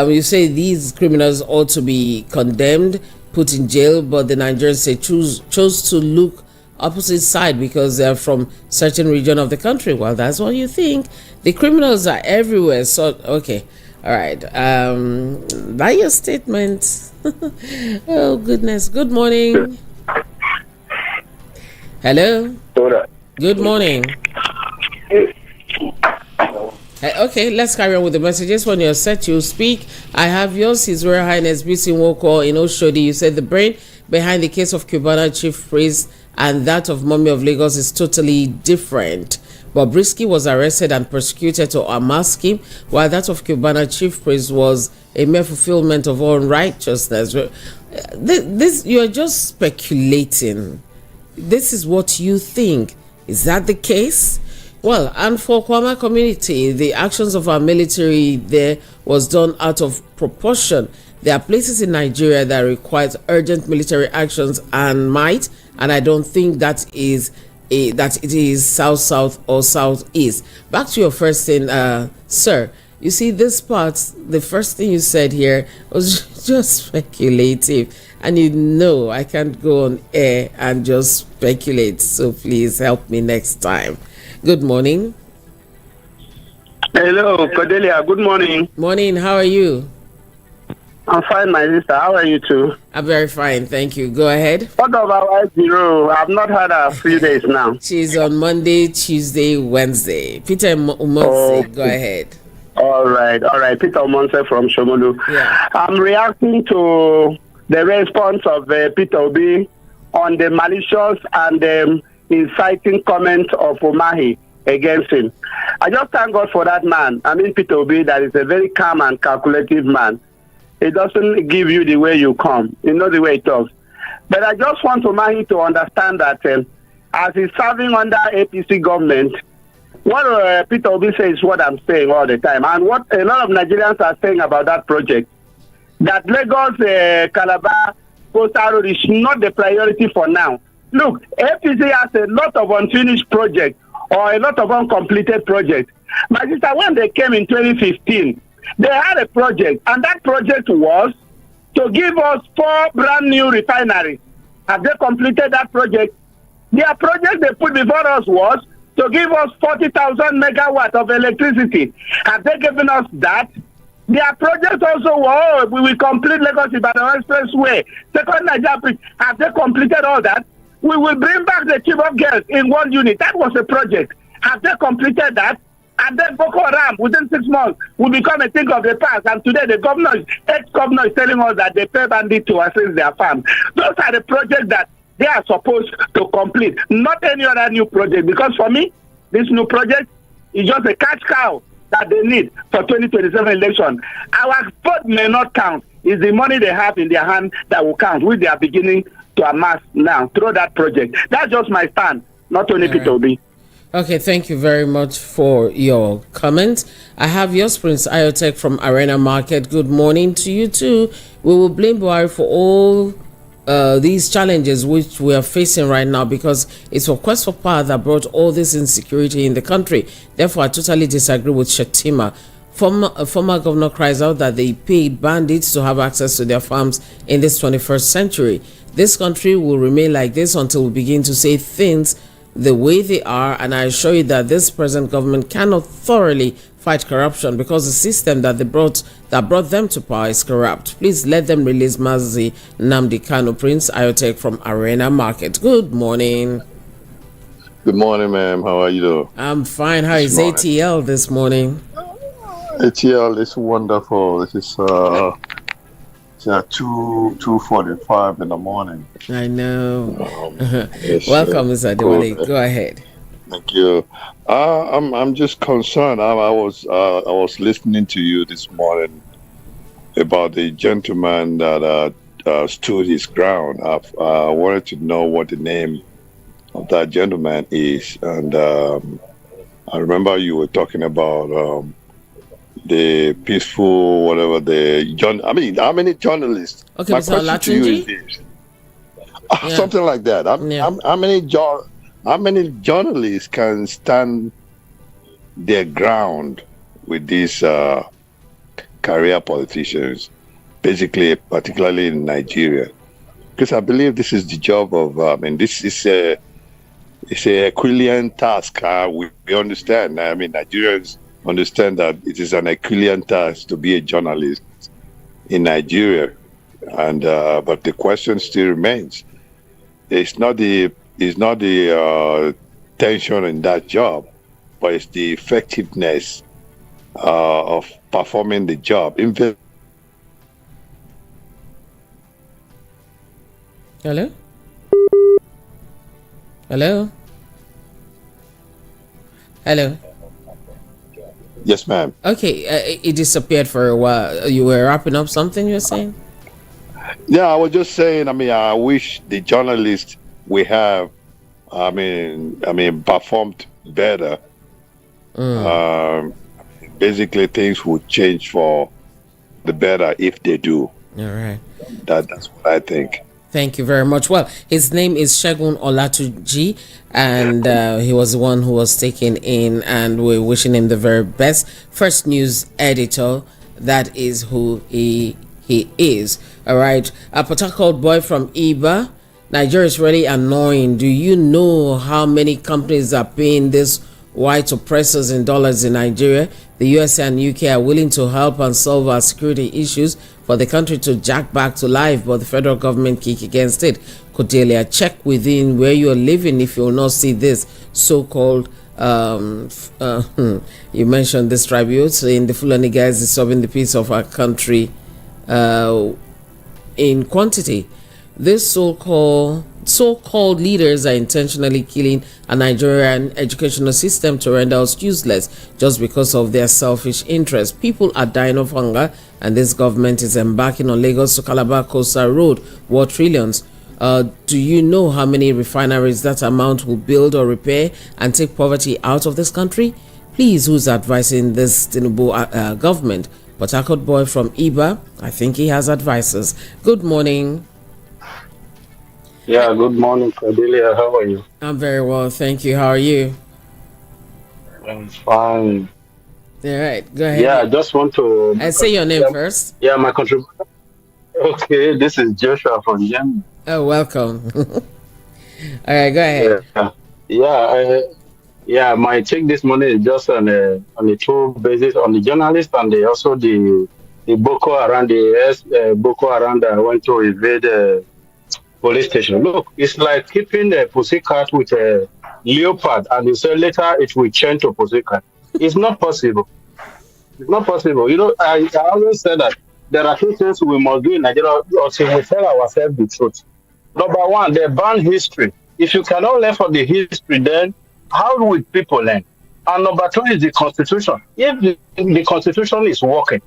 You say these criminals ought to be condemned, put in jail, but the Nigerians say chose to look opposite side because they're from certain region of the country. Well, that's what you think. The criminals are everywhere. So okay, all right. That your statement. Oh goodness. Good morning. Hello. Good morning. Okay, let's carry on with the messages. When you're set, you speak. I have yours. His Royal Highness B.C. Nwoko in Oshodi. You said the brain behind the case of Cubana chief priest and that of Mummy of Lagos is totally different. Bobrisky was arrested and prosecuted to unmask him, while that of Cubana chief priest was a mere fulfillment of all righteousness. This you're just speculating. This is what you think. Is that the case? Well, and for Kwama community, the actions of our military there was done out of proportion. There are places in Nigeria that require urgent military actions and might, and I don't think that it is south or southeast. Back to your first thing, sir. You see, this part, the first thing you said here was just speculative, and you know I can't go on air and just speculate. So please help me next time. Good morning. Hello, Cordelia. Good morning. Morning. How are you? I'm fine, my sister. How are you too? I'm very fine, thank you. Go ahead. What about Zero? I've not had a few days now. She's on Monday, Tuesday, Wednesday. Peter Umonse, go ahead. All right. Peter Umonse from Shomolu. Yeah. I'm reacting to the response of Peter Obi on the malicious and inciting comment of Umahi against him. I just thank God for that man. I mean, Peter Obi, that is a very calm and calculative man. It doesn't give you the way you come. You know the way it talks. But I just want Umahi to understand that as he's serving under APC government, what Peter Obi says is what I'm saying all the time. And what a lot of Nigerians are saying about that project, that Lagos, Calabar, Coastal Road is not the priority for now. Look, APC has a lot of unfinished projects or a lot of uncompleted projects. My sister, when they came in 2015, they had a project, and that project was to give us 4 brand new refineries. Have they completed that project? Their project they put before us was to give us 40,000 megawatts of electricity. Have they given us that? Their project also was, we will complete Lagos Ibadan Expressway. Second Nigeria Bridge. Have they completed all that? We will bring back the Chibok girls in one unit. That was a project. Have they completed that? And then Boko Haram, within 6 months, will become a thing of the past. And today, the ex-governor is telling us that they pay bandit to assist their farms. Those are the projects that they are supposed to complete, not any other new project. Because for me, this new project is just a cash cow that they need for 2027 election. Our vote may not count. It's the money they have in their hand that will count, which they are beginning to amass now through that project. That's just my stand, not only Peter Obi. Okay, thank you very much for your comment. I have yours, Prince Iotech from Arena Market. Good morning to you too. We will blame Buhari for all these challenges which we are facing right now, because it's a quest for power that brought all this insecurity in the country. Therefore, I totally disagree with Shettima. Former governor cries out that they paid bandits to have access to their farms in this 21st century. This country will remain like this until we begin to say things the way they are, and I assure you that this present government cannot thoroughly fight corruption because the system that brought them to power is corrupt. Please let them release Mazi Nnamdi Kanu. Prince Iotech from Arena Market. Good morning. Good morning, ma'am. How are you doing? I'm fine. How is ATL this morning? ATL is wonderful. This is 2:45 in the morning. I know. Yes, Welcome, Mr. Adewale. Go ahead. Thank you. I'm just concerned. I was listening to you this morning about the gentleman that stood his ground. I wanted to know what the name of that gentleman is, and I remember you were talking about the peaceful whatever how many journalists? Okay, My Mr. question to you is this. Something like that. How many journalists can stand their ground with these career politicians, basically, particularly in Nigeria? Because I believe this is the job of, this is a Herculean task. We understand. Nigerians understand that it is an Herculean task to be a journalist in Nigeria, and but the question still remains: it's not the tension in that job, but it's the effectiveness of performing the job. Hello? Hello? Hello? Yes, ma'am. Okay, it disappeared for a while. You were wrapping up something you were saying? Yeah, I was just saying, I wish the journalists we have, performed better. Basically, things would change for the better if they do. All right. That's what I think. Thank you very much. Well, his name is Segun Olatunji, and he was the one who was taken in, and we're wishing him the very best. First news editor, that is who he is. All right. A Port Harcourt boy from Iba. Nigeria is really annoying. Do you know how many companies are paying these white oppressors in dollars in Nigeria? The USA and UK are willing to help and solve our security issues for the country to jack back to life, but the federal government kick against it. Cordelia, check within where you're living if you will not see this so-called you mentioned this tribute saying the Fulani guys disturbing the peace of our country in quantity. This so-called leaders are intentionally killing a Nigerian educational system to render us useless just because of their selfish interests. People are dying of hunger, and this government is embarking on Lagos to Calabar Coastal Road worth trillions. Do you know how many refineries that amount will build or repair and take poverty out of this country? Please, who's advising this Tinubu government? Port Harcourt boy from Iba, I think he has advisors. Good morning. Yeah, good morning, Cordelia. How are you? I'm very well, thank you. How are you? I'm fine. All right, go ahead. Yeah, I just want to... say your name first. Yeah, my contribution. Okay, this is Joshua from Yemen. Oh, welcome. All right, go ahead. My take this morning is just on a two basis, on the journalist and also the Boko Haram, Boko Haram that went to invade police station. Look, it's like keeping a pussycat with a leopard, and you say later it will change to pussycat. It's not possible. It's not possible. You know, I always say that there are two things we must do in Nigeria until we tell ourselves the truth. Number one, they ban history. If you cannot learn from the history, then how will people learn? And number two is the constitution. If the constitution is working,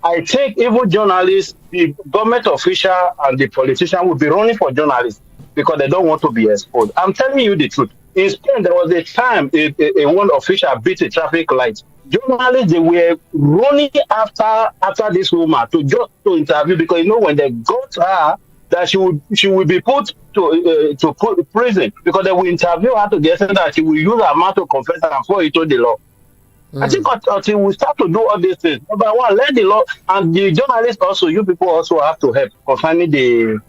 I think even journalists, the government official, and the politician will be running for journalists. because they don't want to be exposed. I'm telling you the truth. In Spain, there was a time a one official beat a traffic light. Journalists, they were running after this woman to interview, because when they got her, that she would be put to prison, because they will interview her to get that she will use her mouth to confess and fall into the law. I think until we start to do all these things, number one, let the law, and the journalists also, you people also have to help concerning the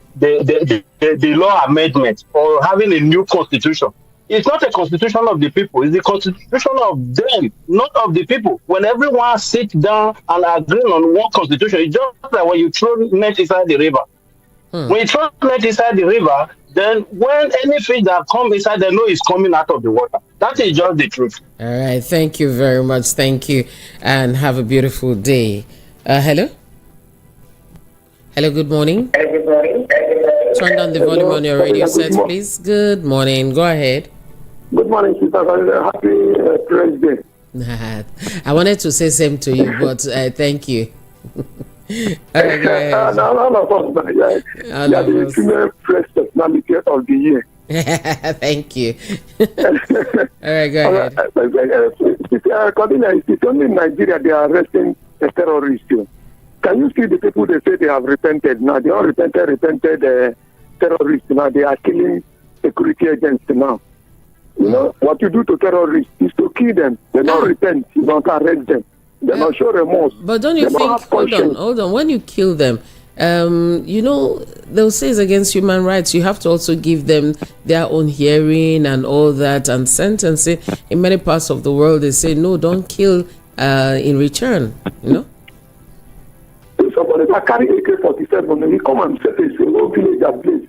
law amendment or having a new constitution. It's not a constitution of the people, it's the constitution of them, not of the people. When everyone sits down and agree on one constitution, it's just like when you throw net inside the river. When you throw net inside the river, then when any fish that comes inside, they know it's coming out of the water. That is just the truth. All right. Thank you very much. Thank you. And have a beautiful day. Hello? Hello, good morning. Good morning. Turn down the volume on your radio set, please. Good morning. Go ahead. Good morning, sister. Happy President. I wanted to say same to you, but thank you. All right, go ahead. Yeah, the female press personality of the year. Thank you. All right, go ahead. It's only in Nigeria they are arresting a terrorist. Can you see the people they say they have repented? Now they all repented terrorists. Now they are killing security agents now. You know, what you do to terrorists is to kill them. They don't repent. You don't arrest them. They don't show remorse. But don't you think, hold on, when you kill them, they'll say it's against human rights. You have to also give them their own hearing and all that and sentencing. In many parts of the world, they say, no, don't kill in return, If somebody that carry AK-47, he come and set a single village at place,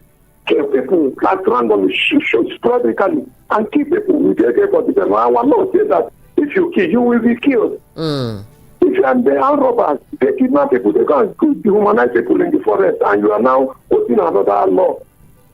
kill people at random, shoot sporadically, and kill people with AK-47. I will not say that if you kill, you will be killed. If you are the armed robbers, they kidnap people, they go and dehumanize people in the forest, and you are now putting another law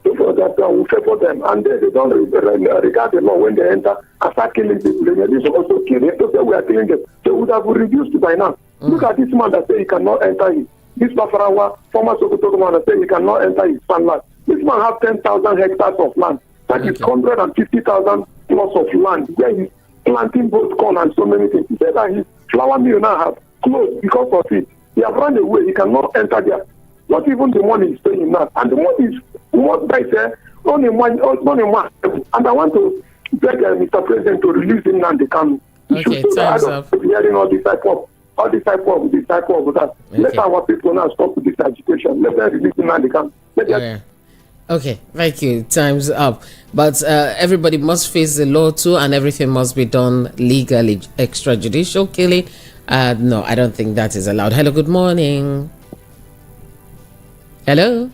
so that will favor them. And they don't regard the law when they enter and start killing people. They should also kill them. So we are killing them. They would have reduced by now. Look at this man that say he cannot enter his. This Bafarawa, former Sokoto man that say he cannot enter his farmland. This man has 10,000 hectares of land. That is 150,000 plots of land where he's planting both corn and so many things. He said that his flour mill now has closed because of it. He has run away. He cannot enter there. Not even the money is paying now. And the money is what I say, only one. And I want to beg Mr. President to release him and the can. Okay, time's up. Hearing all this type of that. Okay. Let our people now stop with this agitation. Let them release him and the can. Okay, thank you. Time's up. But everybody must face the law too, and everything must be done legally. Extrajudicial killing, no, I don't think that is allowed. Hello, good morning. Hello.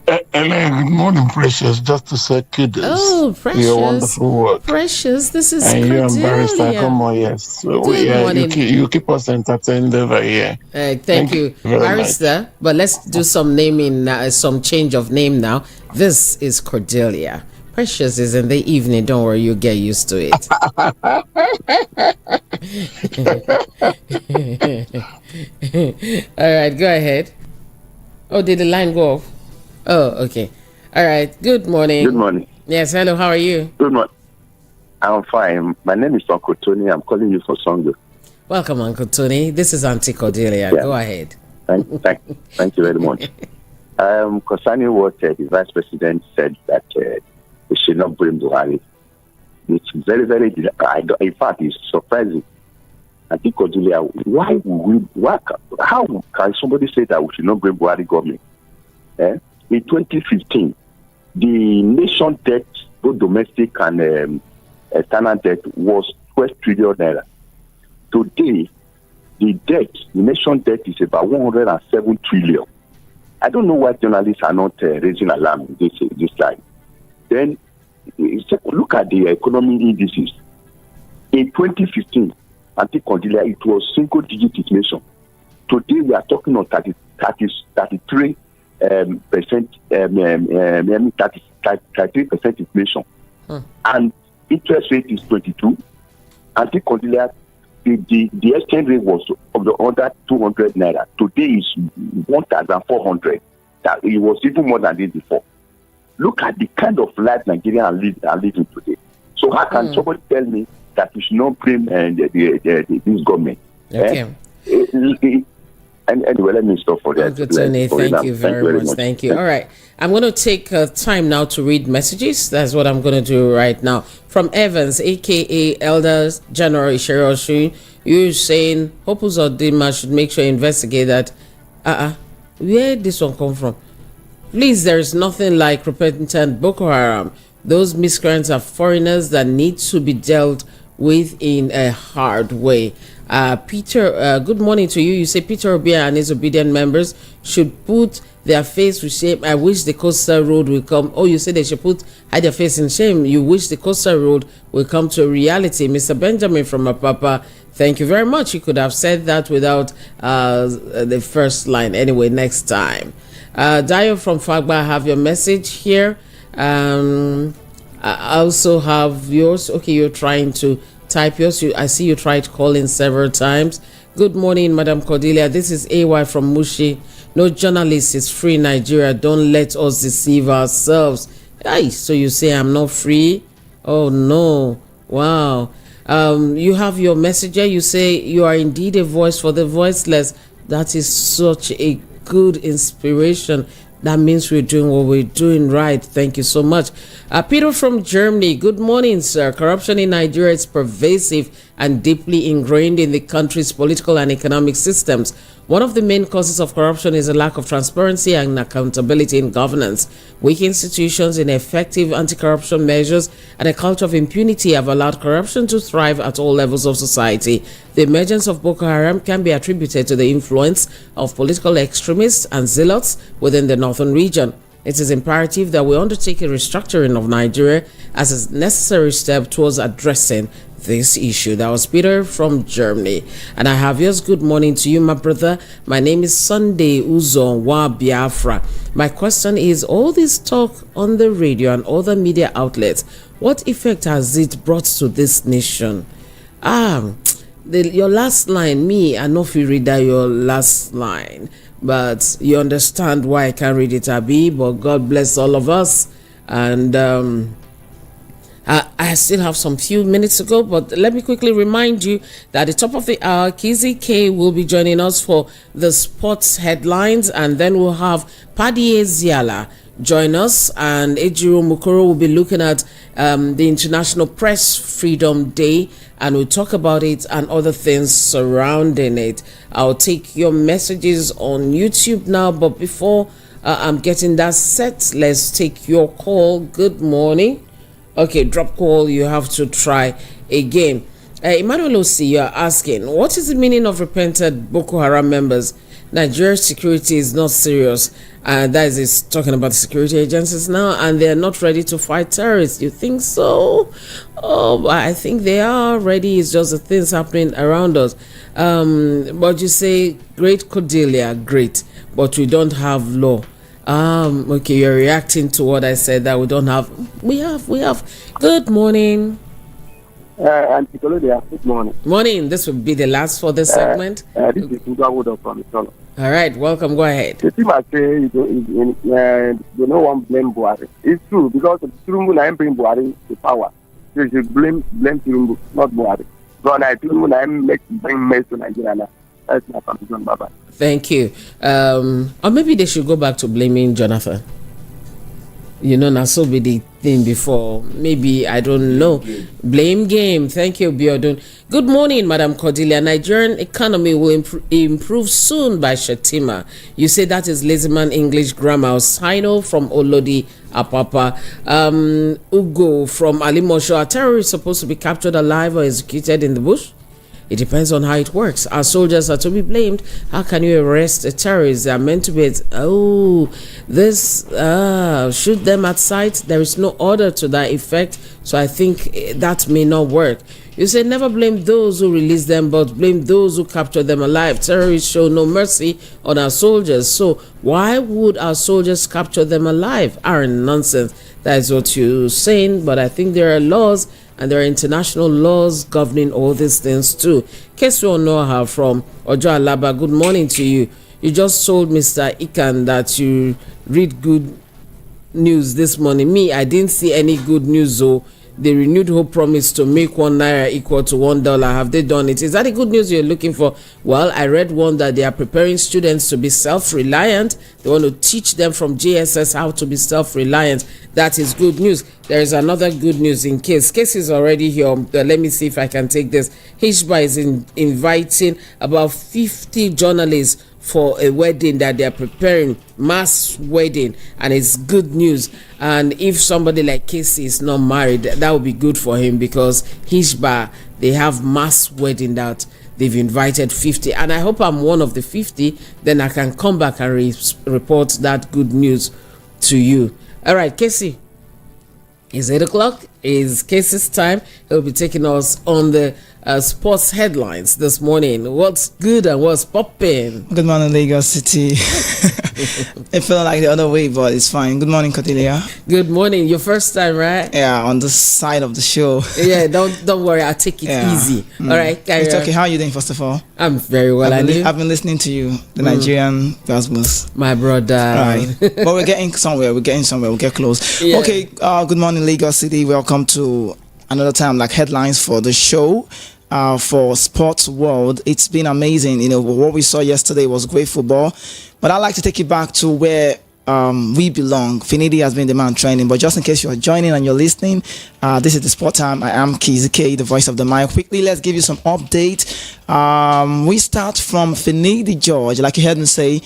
Hello, good morning, Precious. Just to say kudos. Oh, Precious. Your wonderful work. Precious, this is and you're embarrassed. Come on, yes. So you keep us entertained over here. Thank you, Barrister. But let's do some naming, some change of name now. This is Cordelia. Precious is in the evening. Don't worry, you'll get used to it. All right, go ahead. Oh, did the line go off? Oh, okay. All right. Good morning. Good morning. Yes, hello. How are you? Good morning. I'm fine. My name is Uncle Tony. I'm calling you for Songo. Welcome, Uncle Tony. This is Auntie Cordelia. Yeah. Go ahead. Thank you very much. Concerning what the Vice President said that we should not blame Buhari, it's very, very, in fact, it's surprising. Auntie Cordelia, how can somebody say that we should not blame Buhari government? In 2015, the nation debt, both domestic and external debt, was 12 trillion naira. Today, the nation debt is about 107 trillion. I don't know why journalists are not raising alarm this time. Then, look at the economic indices. In 2015, Auntie Cordelia, it was single-digit inflation. Today, we are talking on 33%, 33% inflation, and interest rate is 22. Auntie Cordelia, the exchange rate was of the order 200 naira. Today is 1,400. That it was even more than this before. Look at the kind of life Nigerians are living today. So how can somebody tell me that we should not blame this government? Okay. And anyway, let me stop for that. Good to know. Thank you very much. Thank you. All right. I'm going to take time now to read messages. That's what I'm going to do right now. From Evans, a.k.a. Elder General Isheroshu, you're saying Hopus Odima should make sure investigate that. Where did this one come from? Please, there is nothing like repentant Boko Haram. Those miscreants are foreigners that need to be dealt with in a hard way. Peter, good morning to you. You say Peter Obia and his obedient members should put their face with shame. I wish the coastal road will come. Oh, you say they should hide their face in shame. You wish the coastal road will come to reality. Mr. Benjamin from Apapa, thank you very much. You could have said that without the first line. Anyway, next time. Dio from Fagba, I have your message here. I also have yours. Okay, you're trying to type yours. I see you tried calling several times. Good morning, Madam Cordelia. This is AY from Mushi. No journalist is free in Nigeria. Don't let us deceive ourselves. Aye, so you say I'm not free? Oh, no. Wow. You have your message here. You say you are indeed a voice for the voiceless. That is such a good inspiration. That means we're doing what we're doing right. Thank you so much. Peter from Germany. Good morning, sir. Corruption in Nigeria is pervasive and deeply ingrained in the country's political and economic systems. One of the main causes of corruption is a lack of transparency and accountability in governance. Weak institutions, ineffective anti-corruption measures, and a culture of impunity have allowed corruption to thrive at all levels of society. The emergence of Boko Haram can be attributed to the influence of political extremists and zealots within the northern region. It is imperative that we undertake a restructuring of Nigeria as a necessary step towards addressing this issue. That was Peter from Germany. And I have yours. Good morning to you, my brother. My name is Sunday Uzo Wa Biafra. My question is, all this talk on the radio and other media outlets, what effect has it brought to this nation? Your last line, I know if you read that your last line, but you understand why I can't read it, Abi, but God bless all of us. And I still have some few minutes to go, but let me quickly remind you that at the top of the hour, Kizzy K will be joining us for the sports headlines, and then we'll have Paddy Eziala join us, and Ejiro Mukoro will be looking at the International Press Freedom Day, and we'll talk about it and other things surrounding it. I'll take your messages on YouTube now, but before I'm getting that set, let's take your call. Good morning. Okay, drop call, you have to try again. Emmanuel Osi, you are asking, what is the meaning of repented Boko Haram members? Nigeria's security is not serious. That is talking about the security agencies now, and they're not ready to fight terrorists. You think so? Oh, I think they are ready. It's just the things happening around us. But you say, great Cordelia, great, but we don't have law. Okay, you're reacting to what I said that we don't have. We have. Good morning. Auntie Colodia, good morning. Morning. This will be the last for this segment. This is Ugawood from Itolo. All right, welcome. Go ahead. The thing I say, you don't want to blame Buhari. It's true, because Turumbu na bring Buhari to power. You should blame Turumbu, not Buhari. So now Turumbu na bring mess to Nigeria now. That's my conclusion. Bye-bye. Thank you. Or maybe they should go back to blaming Jonathan. You know, now so be the thing before. Maybe, I don't know. Blame game. Thank you, Biodun. Good morning, Madam Cordelia. Nigerian economy will improve soon by Shetima. You say that is Lazyman English grammar. Sino from Olodi, Apapa. Ugo from Alimosho. Are terrorists supposed to be captured alive or executed in the bush? It depends on how it works. Our soldiers are to be blamed. How can you arrest a terrorist? They are meant to be. Shoot them at sight. There is no order to that effect. So I think that may not work. You say never blame those who release them, but blame those who capture them alive. Terrorists show no mercy on our soldiers. So why would our soldiers capture them alive? Nonsense. That is what you're saying. But I think there are laws. And there are international laws governing all these things too. Keswo Noah from Ojo Alaba, good morning to you. You just told Mr. Ikan that you read good news this morning. Me, I didn't see any good news. So they renewed hope promise to make 1 naira equal to $1. Have they done it? Is that the good news you're looking for? Well, I read one that they are preparing students to be self-reliant. They want to teach them from JSS how to be self-reliant. That is good news. There is another good news in case. Case is already here. Let me see if I can take this. HBA is inviting about 50 journalists for a wedding that they are preparing, mass wedding, and it's good news. And if somebody like Casey is not married, that would be good for him, because Hishba, they have mass wedding that they've invited 50, and I hope I'm one of the 50. Then I can come back and report that good news to you. All right, Casey, it's 8 o'clock. It's Casey's time. He'll be taking us on the sports headlines this morning. What's good and what's popping? Good morning, Lagos City. It felt like the other way, but it's fine. Good morning, Cordelia. Good morning. Your first time, right? Yeah, on this side of the show. Yeah, don't worry. I'll take it easy. All right, it's okay. How are you doing, first of all? I'm very well. I've been listening to you, the Nigerian Rasmus. My brother. Right. But we're getting somewhere. We'll get close. Yeah. Okay. Good morning, Lagos City. Welcome to another time, like headlines for the show. For sports world, it's been amazing. You know, what we saw yesterday was great football, but I'd like to take you back to where we belong. Finidi has been the man training, but just in case you're joining and you're listening, this is the Sport Time. I am Kizzy K, the voice of the mic. Quickly, let's give you some update. We start from Finidi George. Like you heard me say,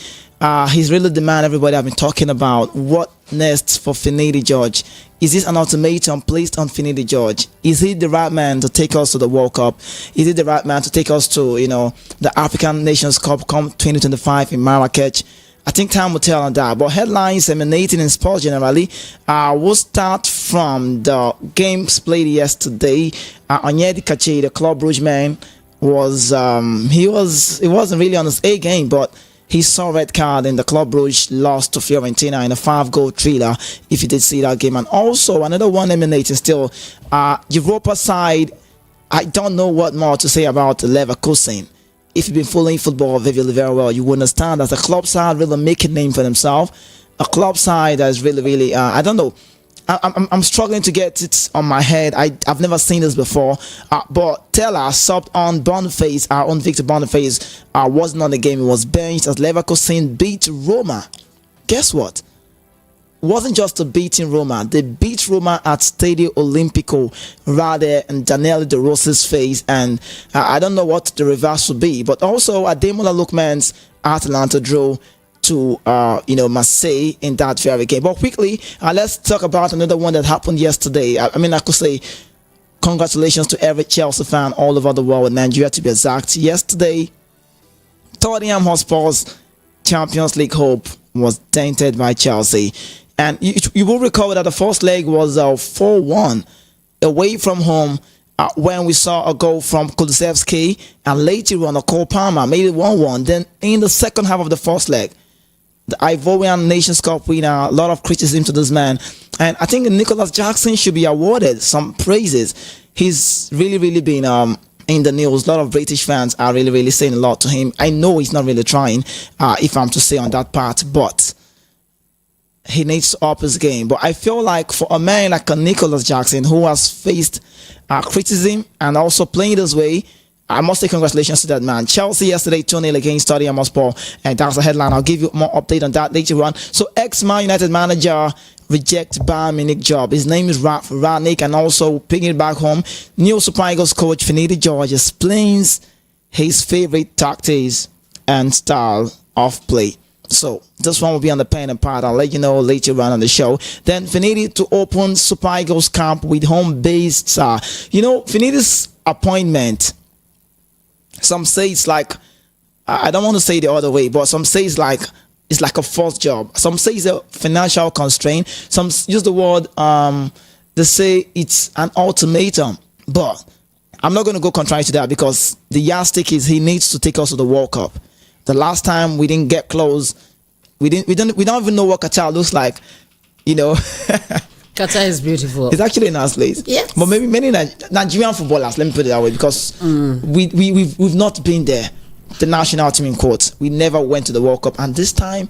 he's really the man everybody have been talking about. What next for Finidi George? Is this an ultimatum placed on Finidi George? Is he the right man to take us to the World Cup? Is he the right man to take us to, you know, the African Nations Cup come 2025 in Marrakech? I think time will tell on that. But headlines emanating in sports generally, we'll start from the games played yesterday. Onyedi Kache, the Club Brugge man, it wasn't really on his A game, but he saw red card in the Club Brugge lost to Fiorentina in a 5-goal thriller, if you did see that game. And also another one emanating still, Europa side. I don't know what more to say about Leverkusen. If you've been following football very, very well, you will understand that the club side really make a name for themselves. A club side that is really, really, I don't know. I'm struggling to get it on my head. I've never seen this before. But Teller subbed on Boniface, our own Victor Boniface, wasn't on the game. He was benched as Leverkusen beat Roma. Guess what? It wasn't just a beating Roma. They beat Roma at Stadio Olimpico rather in Daniele De Rossi's face. And I don't know what the reverse will be. But also, Ademola Lookman's Atalanta drew to Marseille in that very game. But quickly, let's talk about another one that happened yesterday. I could say congratulations to every Chelsea fan all over the world, with Nigeria to be exact. Yesterday, Tottenham Hotspur's Champions League hope was dented by Chelsea. And you will recall that the first leg was 4-1 away from home, when we saw a goal from Kulusevski, and later on a Cole Palmer made it 1-1. Then in the second half of the first leg, the Ivorian Nations Cup winner, a lot of criticism to this man. And I think Nicholas Jackson should be awarded some praises. He's really, really been in the news. A lot of British fans are really, really saying a lot to him. I know he's not really trying, if I'm to say on that part, but he needs to up his game. But I feel like for a man like a Nicholas Jackson, who has faced criticism and also playing this way, I must say congratulations to that man. Chelsea yesterday 2-0 against Tottenham Hotspur, and that's the headline. I'll give you more update on that later on. So ex-Man United manager rejects Bayern Munich job. His name is Rangnick, and also picking it back home, new Super Eagles coach Finidi George explains his favorite tactics and style of play. So this one will be on the pen and pad. I'll let you know later on the show. Then Finidi to open Super Eagles camp with home-based. Finidi's appointment, some say it's like, I don't want to say the other way, but some say it's like a false job. Some say it's a financial constraint. Some use the word, they say it's an ultimatum. But I'm not going to go contrary to that, because the yardstick is he needs to take us to the World Cup. The last time we didn't get close, we don't even know what Qatar looks like, Qatar is beautiful. It's actually a nice place. Yes. But maybe many Nigerian footballers, let me put it that way, because we've not been there. The national team in quotes. We never went to the World Cup. And this time,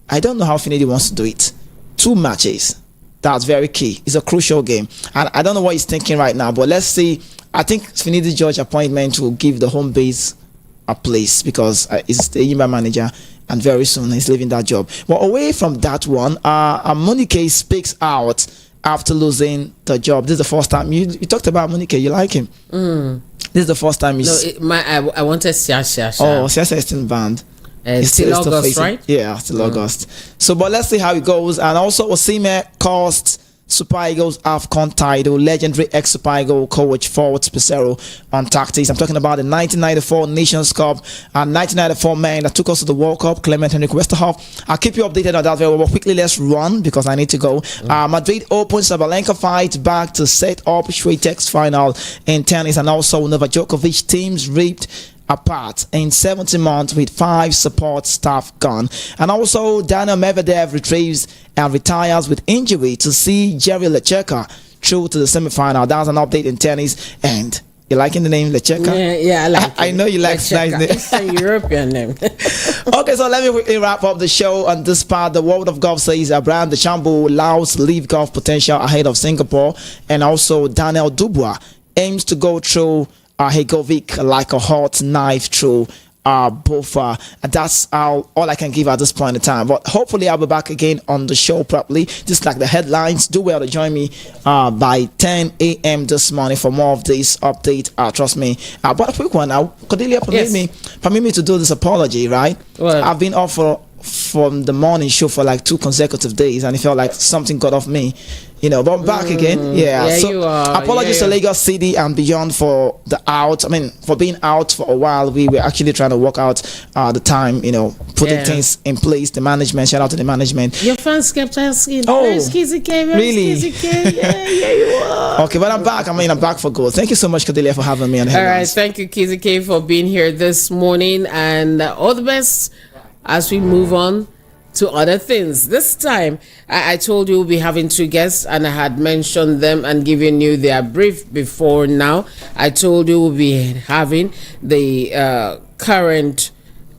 I don't know how Finidi wants to do it. 2 matches. That's very key. It's a crucial game. And I don't know what he's thinking right now, but let's see. I think Finidi George appointment will give the home base a place because he's the Enyimba manager and very soon he's leaving that job. Well, away from that one, Monike speaks out after losing the job. This is the first time. You talked about Monike. You like him. This is the first time I wanted Siasha. Oh, Siasha is still banned. It's still August, right? Yeah, still August. So, but let's see how it goes. And also, Osimhen cost Super Eagles AFCON title, legendary ex-Super Eagle coach Fort Pesero on tactics. I'm talking about the 1994 Nations Cup and 1994 man that took us to the World Cup, Clement Henrik Westerhoff. I'll keep you updated on that very well. Quickly, let's run because I need to go. Madrid Open, Sabalenka fight back to set up Swiatek's final in tennis, and also Novak Djokovic teams ripped apart in 70 months with 5 support staff gone. And also Daniel Medvedev retrieves and retires with injury to see Jerry Lecheka through to the semi-final. That's an update in tennis. And you liking the name Lecheka? Yeah, I like I know you like nice name. It's a European name. Okay, so let me quickly wrap up the show on this part. The World of Golf says Abraham DeChambeau allows leave golf potential ahead of Singapore. And also Daniel Dubois aims to go through Hegovic like a hot knife through Bofa. That's all I can give at this point in time. But hopefully I'll be back again on the show properly. Just like the headlines. Do well to join me by 10 a.m. this morning for more of this update. Trust me. But a quick one now. Cordelia, permit me to do this apology, right? Well, I've been off from the morning show for like 2 consecutive days, and it felt like something got off me. But I'm back again. Yeah, so you are. Apologies to Lagos City and beyond for the out. I mean, for being out for a while. We were actually trying to work out the time, putting things in place. The management, shout out to the management. Your fans kept asking, where's Kizzy K? Really? Kizzy K? Yeah, you are. Okay, but I'm back. I'm back for good. Thank you so much, Cordelia, for having me on the All right, headlines. thank you, Kizzy K, for being here this morning, and all the best as we move on to other things. This time, I told you we'll be having 2 guests, and I had mentioned them and given you their brief before now. I told you we'll be having the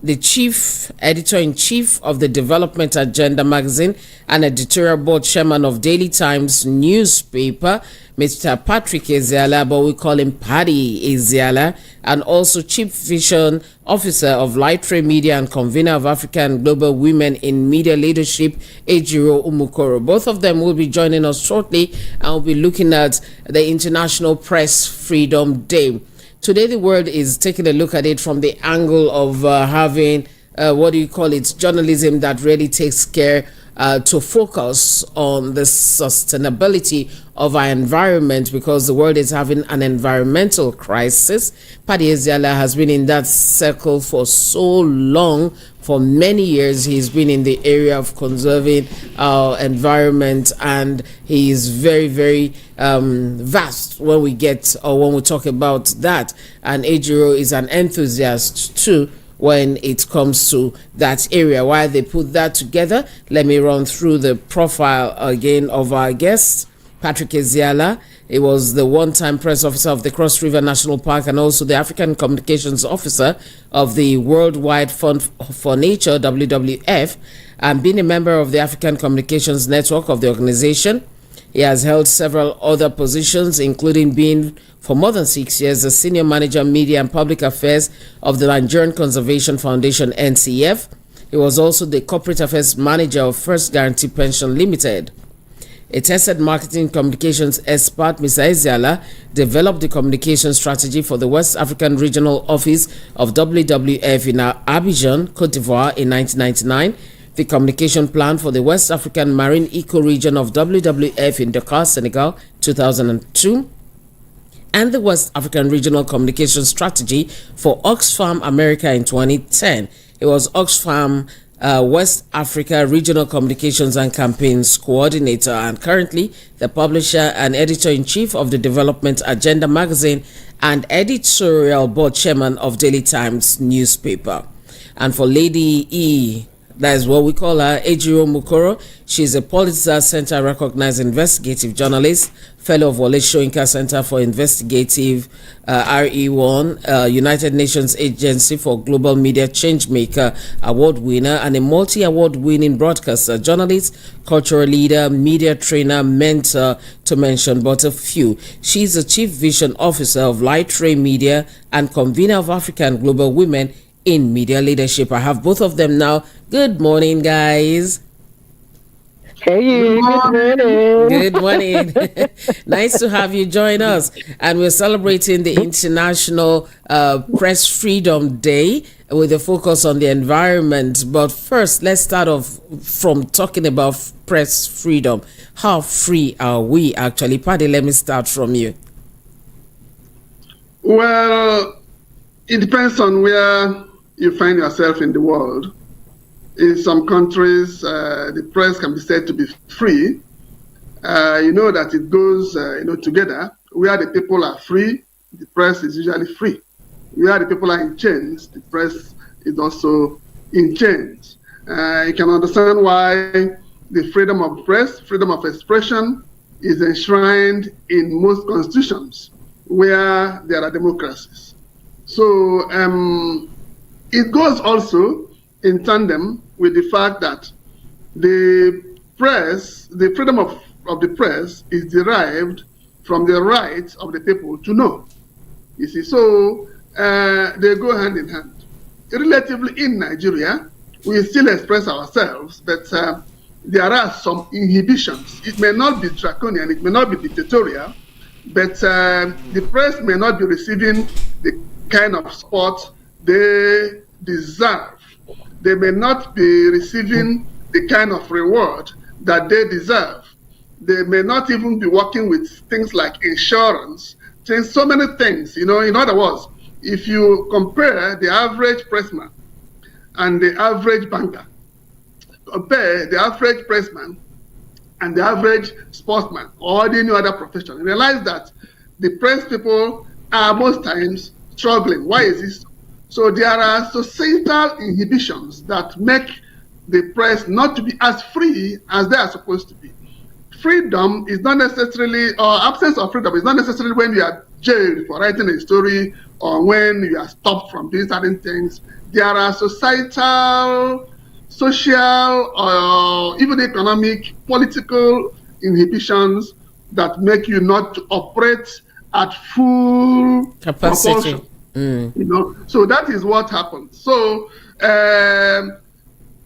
the chief editor-in-chief of the Development Agenda magazine and editorial board chairman of Daily Times newspaper, Mr. Patrick Ezeala, but we call him Paddy Ezeala, and also chief vision officer of Lightre Media and convener of African Global Women in Media Leadership, Ejiro Umukoro. Both of them will be joining us shortly, and we'll be looking at the International Press Freedom Day. Today, the world is taking a look at it from the angle of having, journalism that really takes care to focus on the sustainability of our environment, because the world is having an environmental crisis. Paddy Ezeala has been in that circle for so long. For many years, he's been in the area of conserving our environment, and he is very, very vast when we talk about that. And Ejiro is an enthusiast too when it comes to that area. Why they put that together, let me run through the profile again of our guest. Patrick Ezeala. He was the one-time press officer of the Cross River National Park and also the African Communications Officer of the Worldwide Fund for Nature, WWF, and being a member of the African Communications Network of the organization. He has held several other positions, including being, for more than 6 years, the Senior Manager, Media and Public Affairs of the Nigerian Conservation Foundation, NCF. He was also the Corporate Affairs Manager of First Guarantee Pension Limited. A tested marketing communications expert, Mr. Ezeala, developed the communication strategy for the West African Regional Office of WWF in Abidjan, Cote d'Ivoire in 1999, the communication plan for the West African Marine Eco-Region of WWF in Dakar, Senegal, 2002, and the West African Regional Communication Strategy for Oxfam America in 2010. It was Oxfam West Africa Regional Communications and Campaigns Coordinator, and currently the publisher and editor-in-chief of the Development Agenda magazine and editorial board chairman of Daily Times newspaper. And for Lady E, That is what we call her, Ijeoma Egwuatu. She's a Pulitzer Center recognized investigative journalist, fellow of Wole Soyinka Center for Investigative RE1, United Nations Agency for Global Media Changemaker award winner, and a multi-award winning broadcaster, journalist, cultural leader, media trainer, mentor, to mention but a few. She's the Chief Vision Officer of Light Ray Media and convener of African Global Women in Media Leadership. I have both of them now. Good morning, guys. Hey, good morning. Good morning. Nice to have you join us. And we're celebrating the International Press Freedom Day with a focus on the environment. But first, let's start off from talking about press freedom. How free are we actually? Paddy, let me start from you. Well, it depends on where you find yourself in the world. In some countries, the press can be said to be free. You know that it goes, together. Where the people are free, the press is usually free. Where the people are in chains, the press is also in chains. You can understand why the freedom of press, freedom of expression, is enshrined in most constitutions where there are democracies. So it goes also in tandem with the fact that the press, the freedom of the press is derived from the right of the people to know. You see, so they go hand in hand. Relatively in Nigeria, we still express ourselves, but there are some inhibitions. It may not be draconian, it may not be dictatorial, but the press may not be receiving the kind of support they deserve. They may not be receiving the kind of reward that they deserve. They may not even be working with things like insurance, so many things. In other words, if you compare the average pressman and the average banker, compare the average pressman and the average sportsman or any other profession, you realize that the press people are most times struggling. Why is this? So there are societal inhibitions that make the press not to be as free as they are supposed to be. Freedom is not necessarily, or absence of freedom is not necessarily when you are jailed for writing a story or when you are stopped from doing certain things. There are societal, social, or even economic, political inhibitions that make you not to operate at full capacity. Proportion. So that is what happens. So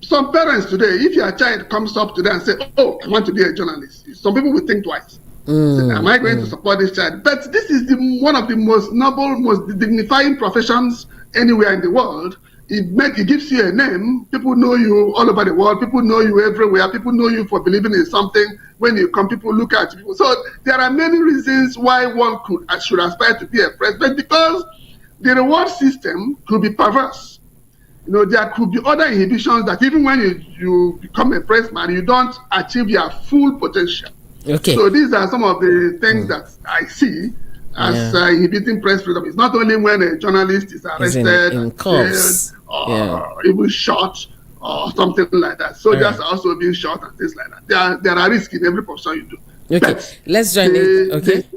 some parents today, if your child comes up today and say, "Oh, I want to be a journalist," some people will think twice. Say, am I going to support this child? But this is one of the most noble, most dignifying professions anywhere in the world. It gives you a name. People know you all over the world. People know you everywhere. People know you for believing in something. When you come, people look at you. So there are many reasons why one should aspire to be a press, but because the reward system could be perverse. There could be other inhibitions that even when you become a pressman, you don't achieve your full potential. Okay. So these are some of the things that I see as inhibiting press freedom. It's not only when a journalist is arrested, in jailed, or even shot or something like that. Soldiers are also being shot and things like that. There are risks in every profession you do. Okay, but let's join it. Okay.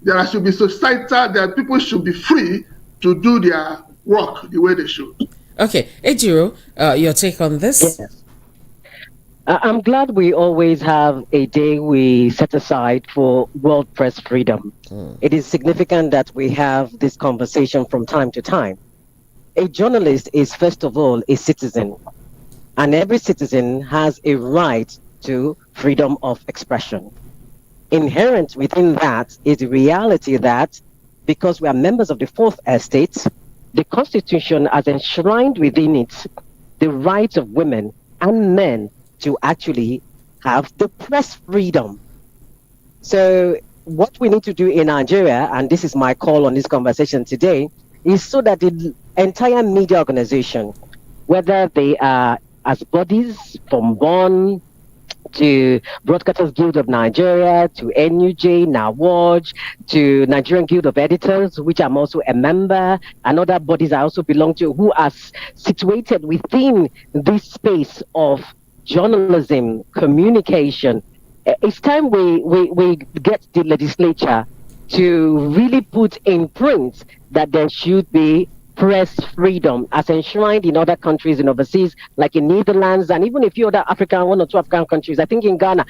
There should be societal, that people should be free to do their work the way they should. Okay, Ejiro, your take on this? Yes. I'm glad we always have a day we set aside for World Press Freedom. It is significant that we have this conversation from time to time. A journalist is, first of all, a citizen, and every citizen has a right to freedom of expression. Inherent within that is the reality that because we are members of the Fourth Estate, the Constitution has enshrined within it the rights of women and men to actually have the press freedom. So what we need to do in Nigeria, and this is my call on this conversation today, is so that the entire media organization, whether they are as bodies from born to Broadcasters Guild of Nigeria, to NUJ, NAWAJ, to Nigerian Guild of Editors, which I'm also a member, and other bodies I also belong to, who are situated within this space of journalism, communication. It's time we get the legislature to really put in print that there should be press freedom as enshrined in other countries and overseas, like in Netherlands and even a few other one or two African countries. I think in Ghana,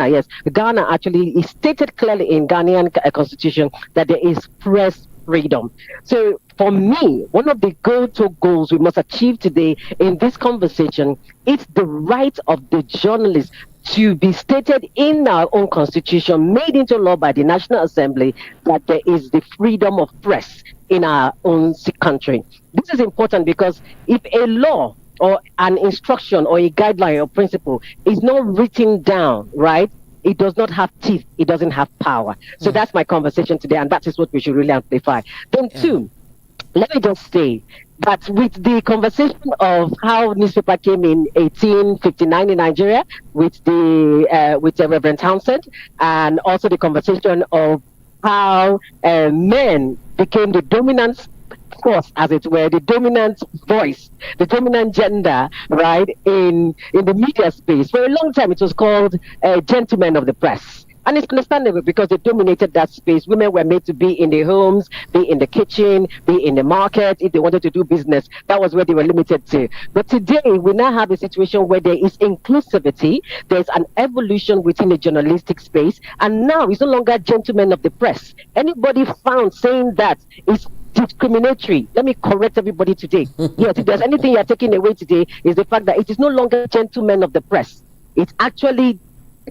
yes, Ghana actually is stated clearly in Ghanaian constitution that there is press freedom. So for me, one of the go-to goals we must achieve today in this conversation is the right of the journalist to be stated in our own constitution, made into law by the National Assembly, that there is the freedom of press in our own country. This is important because if a law or an instruction or a guideline or principle is not written down, right, it does not have teeth, it doesn't have power. So that's my conversation today, and that is what we should really amplify. Then two, let me just say that with the conversation of how newspaper came in 1859 in Nigeria, with the Reverend Townsend, and also the conversation of how men became the dominant force, as it were, the dominant voice, the dominant gender, right, in the media space. For a long time, it was called gentlemen of the press. And it's understandable because they dominated that space. Women were made to be in their homes, be in the kitchen, be in the market. If they wanted to do business, that was where they were limited to. But today, we now have a situation where there is inclusivity. There's an evolution within the journalistic space. And now it's no longer gentlemen of the press. Anybody found saying that is discriminatory. Let me correct everybody today. Yes, if there's anything you're taking away today, is the fact that it is no longer gentlemen of the press. It's actually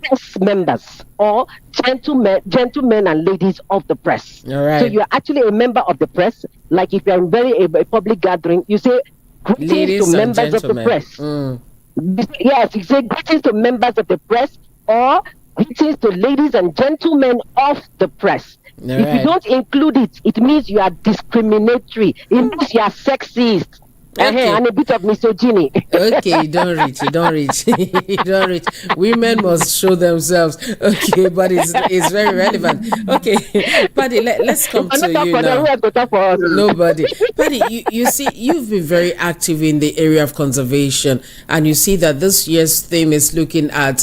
press members or gentlemen and ladies of the press. All right. So you're actually a member of the press. Like if you're in a public gathering, you say greetings Ladies to and members of the gentlemen. press. Yes, you say greetings to members of the press or greetings to ladies and gentlemen of the press. All if right. you don't include it, it means you are discriminatory. It means you are sexist. Okay. And a bit of misogyny. Okay, you don't reach. You don't reach. Women must show themselves. Okay, but it's very relevant. Okay, Paddy, let's come to you now. Nobody. Paddy, you see, you've been very active in the area of conservation, and you see that this year's theme is looking at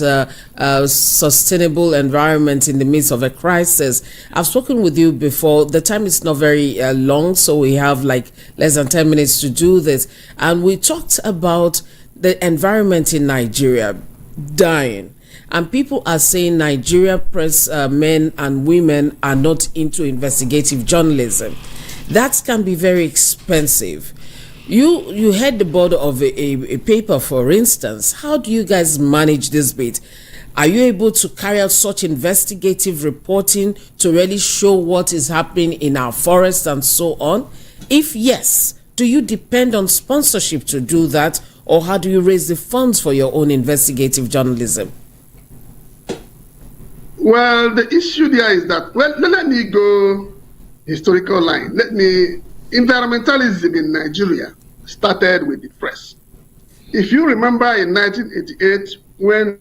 sustainable environment in the midst of a crisis. I've spoken with you before. The time is not very long, so we have like less than 10 minutes to do this. And we talked about the environment in Nigeria dying. And people are saying Nigeria press men and women are not into investigative journalism. That can be very expensive. You head the board of a paper, for instance. How do you guys manage this bit? Are you able to carry out such investigative reporting to really show what is happening in our forests and so on? If yes, do you depend on sponsorship to do that, or how do you raise the funds for your own investigative journalism? Well, the issue there is that, well, let me go historical line. Environmentalism in Nigeria started with the press. If you remember in 1988, when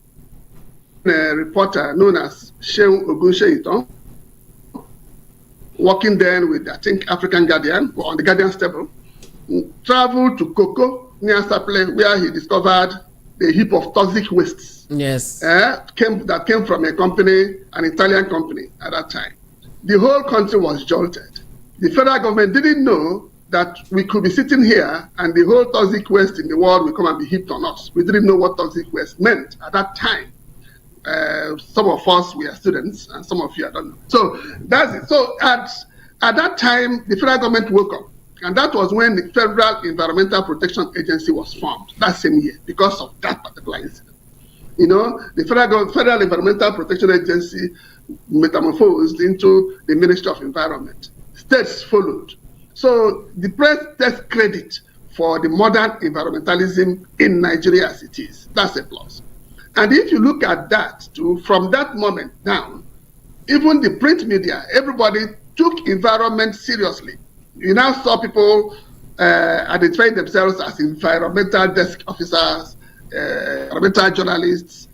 a reporter known as Sheun Ogunseyiton, working then with, I think, African Guardian, or on the Guardian stable, traveled to Koko near Saple, where he discovered a heap of toxic wastes. Yes. That came from a company, an Italian company at that time. The whole country was jolted. The federal government didn't know that we could be sitting here and the whole toxic waste in the world will come and be heaped on us. We didn't know what toxic waste meant at that time. Some of us were students and some of you I don't know. So that's it. So at that time, the federal government woke up. And that was when the Federal Environmental Protection Agency was formed that same year because of that particular incident. You know, the Federal Environmental Protection Agency metamorphosed into the Ministry of Environment. States followed. So the press takes credit for the modern environmentalism in Nigeria as it is. That's a plus. And if you look at that too, from that moment down, even the print media, everybody took environment seriously. You now saw people identifying themselves as environmental desk officers, environmental journalists,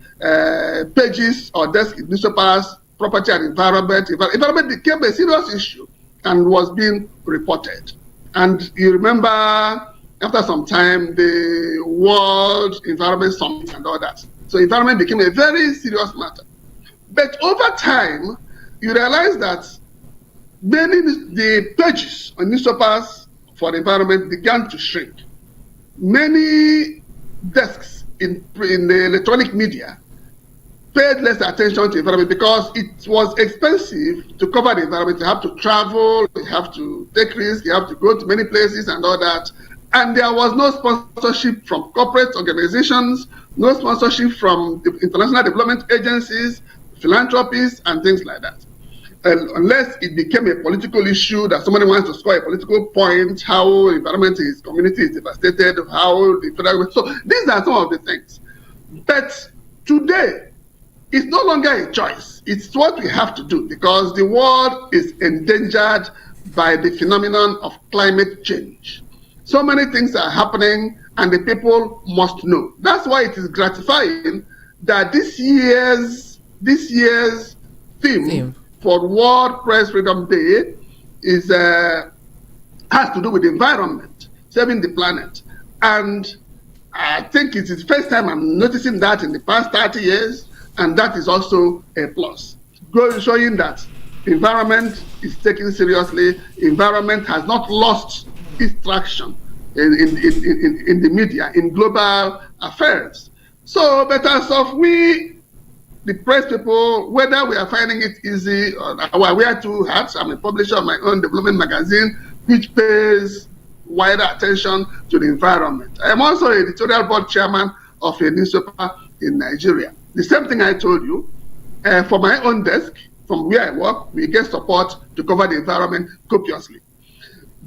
pages or desk in newspapers, property and environment. Environment became a serious issue and was being reported. And you remember, after some time, the World Environment Summit and all that. So environment became a very serious matter. But over time, you realize that the pages on newspapers for the environment began to shrink. Many desks in the electronic media paid less attention to environment because it was expensive to cover the environment. You have to travel, you have to take risks, you have to go to many places and all that. And there was no sponsorship from corporate organizations, no sponsorship from the international development agencies, philanthropies, and things like that. Unless it became a political issue that somebody wants to score a political point, how environment in his community is devastated, how the federal. So these are some of the things. But today, it's no longer a choice. It's what we have to do because the world is endangered by the phenomenon of climate change. So many things are happening and the people must know. That's why it is gratifying that this year's theme for World Press Freedom Day is has to do with the environment, saving the planet. And I think it is the first time I'm noticing that in the past 30 years. And that is also a plus, showing that environment is taken seriously. Environment has not lost its traction in the media, in global affairs. So, but as of we, the press people, whether we are finding it easy or I wear two hats. I'm a publisher of my own development magazine, which pays wider attention to the environment. I am also editorial board chairman of a newspaper in Nigeria. The same thing I told you, for my own desk, from where I work, we get support to cover the environment copiously.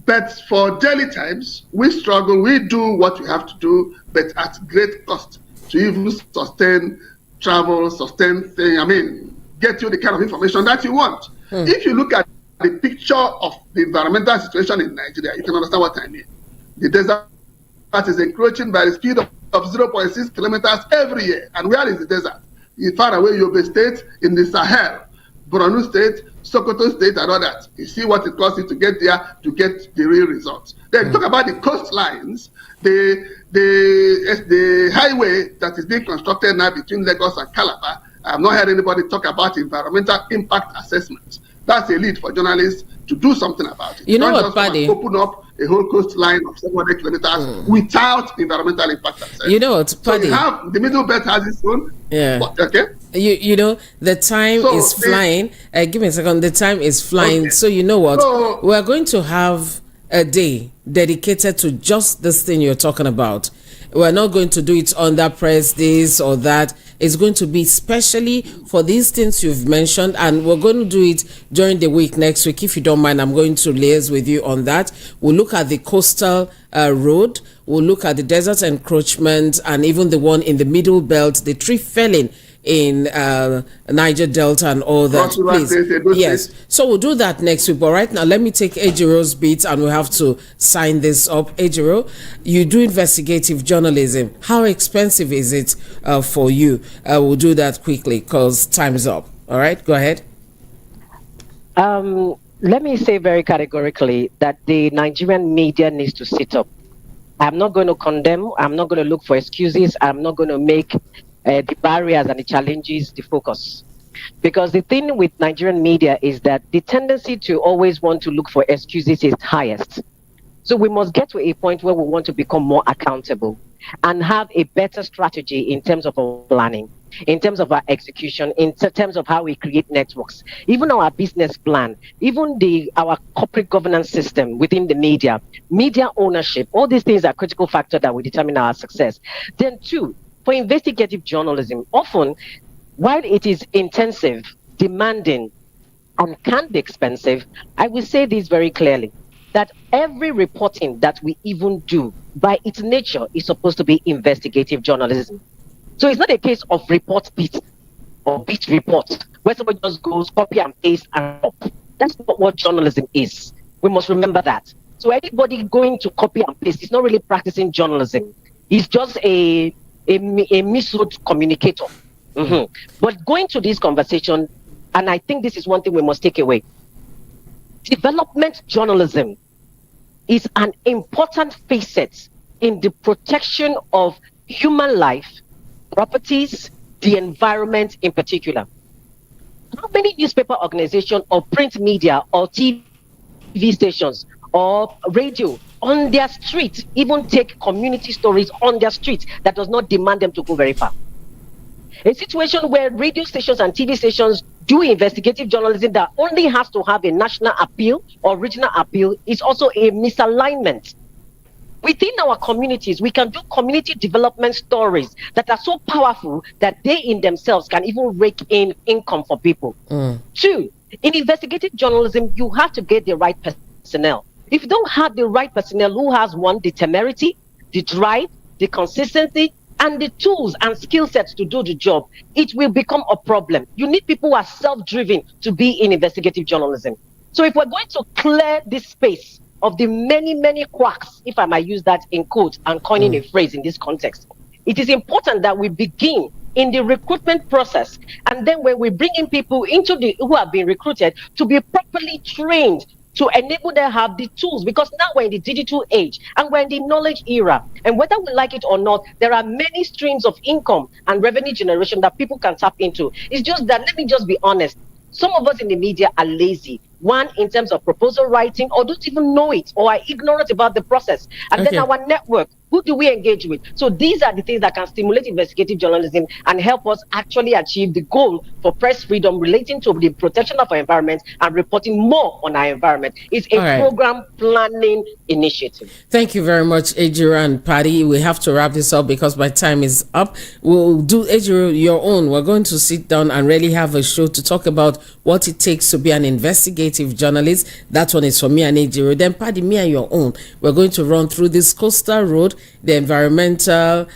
But for daily times, we struggle, we do what we have to do, but at great cost to even sustain travel, get you the kind of information that you want. If you look at the picture of the environmental situation in Nigeria, you can understand what I mean. The desert is encroaching by the speed of 0.6 kilometers every year. And where is the desert? In far away Yobe State, in the Sahel, Borno State, Sokoto State, and all that. You see what it costs you to get there to get the real results. Then talk about the coastlines, the highway that is being constructed now between Lagos and Calabar. I have not heard anybody talk about environmental impact assessment. That's a lead for journalists to do something about it. You know what, Paddy? Open up a whole coastline of 700 kilometers without environmental impact assessment. You know what, Paddy? So the Middle Belt has its own. Yeah. Okay. You know, the time is flying. Give me a second. The time is flying. Okay. So you know what? We're going to have a day dedicated to just this thing you're talking about. We're not going to do it under press this or that. It's going to be specially for these things you've mentioned, and we're going to do it during the week next week. If you don't mind, I'm going to liaise with you on that. We'll look at the coastal road. We'll look at the desert encroachment and even the one in the Middle Belt, the tree felling in Niger Delta and all that. Please. Yes. So we'll do that next week. But right now, let me take Ejiro's beat and we'll have to sign this up. Ejiro, you do investigative journalism. How expensive is it for you? We'll do that quickly because time's up. All right, go ahead. Let me say very categorically that the Nigerian media needs to sit up. I'm not going to condemn. I'm not going to look for excuses. I'm not going to make the barriers and the challenges the focus. Because the thing with Nigerian media is that the tendency to always want to look for excuses is highest. So we must get to a point where we want to become more accountable and have a better strategy in terms of our planning, in terms of our execution, in terms of how we create networks, even our business plan, even our corporate governance system within the media ownership. All these things are critical factors that will determine our success. Then two, for investigative journalism, often, while it is intensive, demanding, and can be expensive, I will say this very clearly, that every reporting that we even do, by its nature, is supposed to be investigative journalism. So it's not a case of report beat or beat report, where somebody just goes, copy and paste and up. That's not what journalism is. We must remember that. So anybody going to copy and paste is not really practicing journalism. It's just a misroad communicator. But going to this conversation, and I think this is one thing we must take away. Development journalism is an important facet in the protection of human life, properties, the environment in particular. How many newspaper organizations or print media or TV stations or radio on their street even take community stories on their street that does not demand them to go very far? A situation where radio stations and TV stations do investigative journalism that only has to have a national appeal or regional appeal is also a misalignment. Within our communities, we can do community development stories that are so powerful that they in themselves can even rake in income for people. 2, in investigative journalism, you have to get the right personnel. If you don't have the right personnel who has, 1, the temerity, the drive, the consistency, and the tools and skill sets to do the job, it will become a problem. You need people who are self-driven to be in investigative journalism. So if we're going to clear this space of the many, many quacks, if I might use that in quotes and coining a phrase in this context, it is important that we begin in the recruitment process. And then when we bring in people who have been recruited to be properly trained to enable them to have the tools, because now we're in the digital age and we're in the knowledge era. And whether we like it or not, there are many streams of income and revenue generation that people can tap into. It's just that, let me just be honest, some of us in the media are lazy. 1, in terms of proposal writing, or don't even know it, or are ignorant about the process. And then our network, who do we engage with? So these are the things that can stimulate investigative journalism and help us actually achieve the goal for press freedom relating to the protection of our environment and reporting more on our environment. It's a program planning initiative. Thank you very much, Ejiro and Patty. We have to wrap this up because my time is up. We'll do, Ejiro, your own. We're going to sit down and really have a show to talk about what it takes to be an investigative journalist. That one is for me and Ejiro. Then Patty, me and your own. We're going to run through this coastal road, the environmental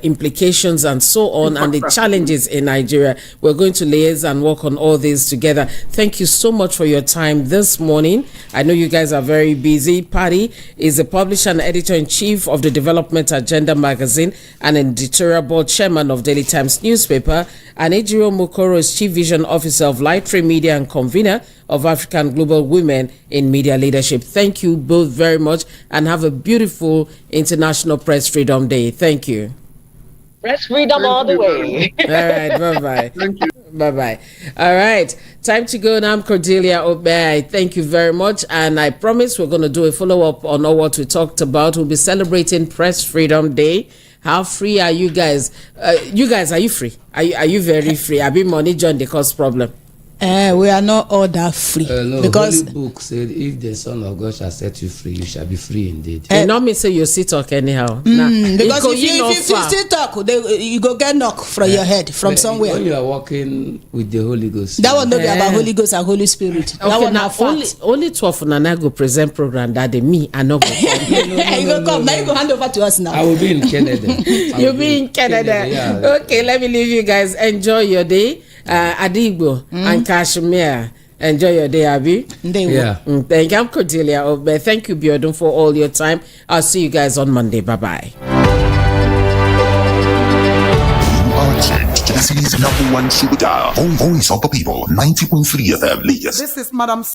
implications and so on, and the challenges in Nigeria. We're going to liaise and work on all this together. Thank you so much for your time this morning. I know you guys are very busy. Patty is the publisher and editor-in-chief of the Development Agenda magazine and editorial board chairman of Daily Times newspaper, and Ejiro Mokoro is chief vision officer of Lightree Media and convener of African Global Women in Media Leadership. Thank you both very much and have a beautiful International Press Freedom Day. Thank you. Press freedom all the way. All right, bye-bye. Thank you. Bye-bye. All right, time to go now. I'm Cordelia Obey. Thank you very much. And I promise we're going to do a follow-up on all what we talked about. We'll be celebrating Press Freedom Day. How free are you guys? You guys, are you free? Are you very free? I be money join the cause problem. We are not all that free. No, because Holy Book said, if the Son of God shall set you free, you shall be free indeed. Not me say you sit talk anyhow. Because if you still talk, you go get knock from your head from somewhere. When you are walking with the Holy Ghost. That one not be about Holy Ghost and Holy Spirit. Okay, that one now only 12 Nana go present program that day. Me I not go come. You go come. Now you go hand over to us now. I will be in Canada. You'll be in Canada. Yeah. Okay, let me leave you guys. Enjoy your day. Adigbo and Kashmir. Enjoy your day, Abby. Yeah. Thank you. I'm Cordelia Obey. Thank you, Biodun, for all your time. I'll see you guys on Monday. Bye-bye. You are tuned to the city's #1 super dial. Voice of the people, 90.3 FM, Lagos. This is Madam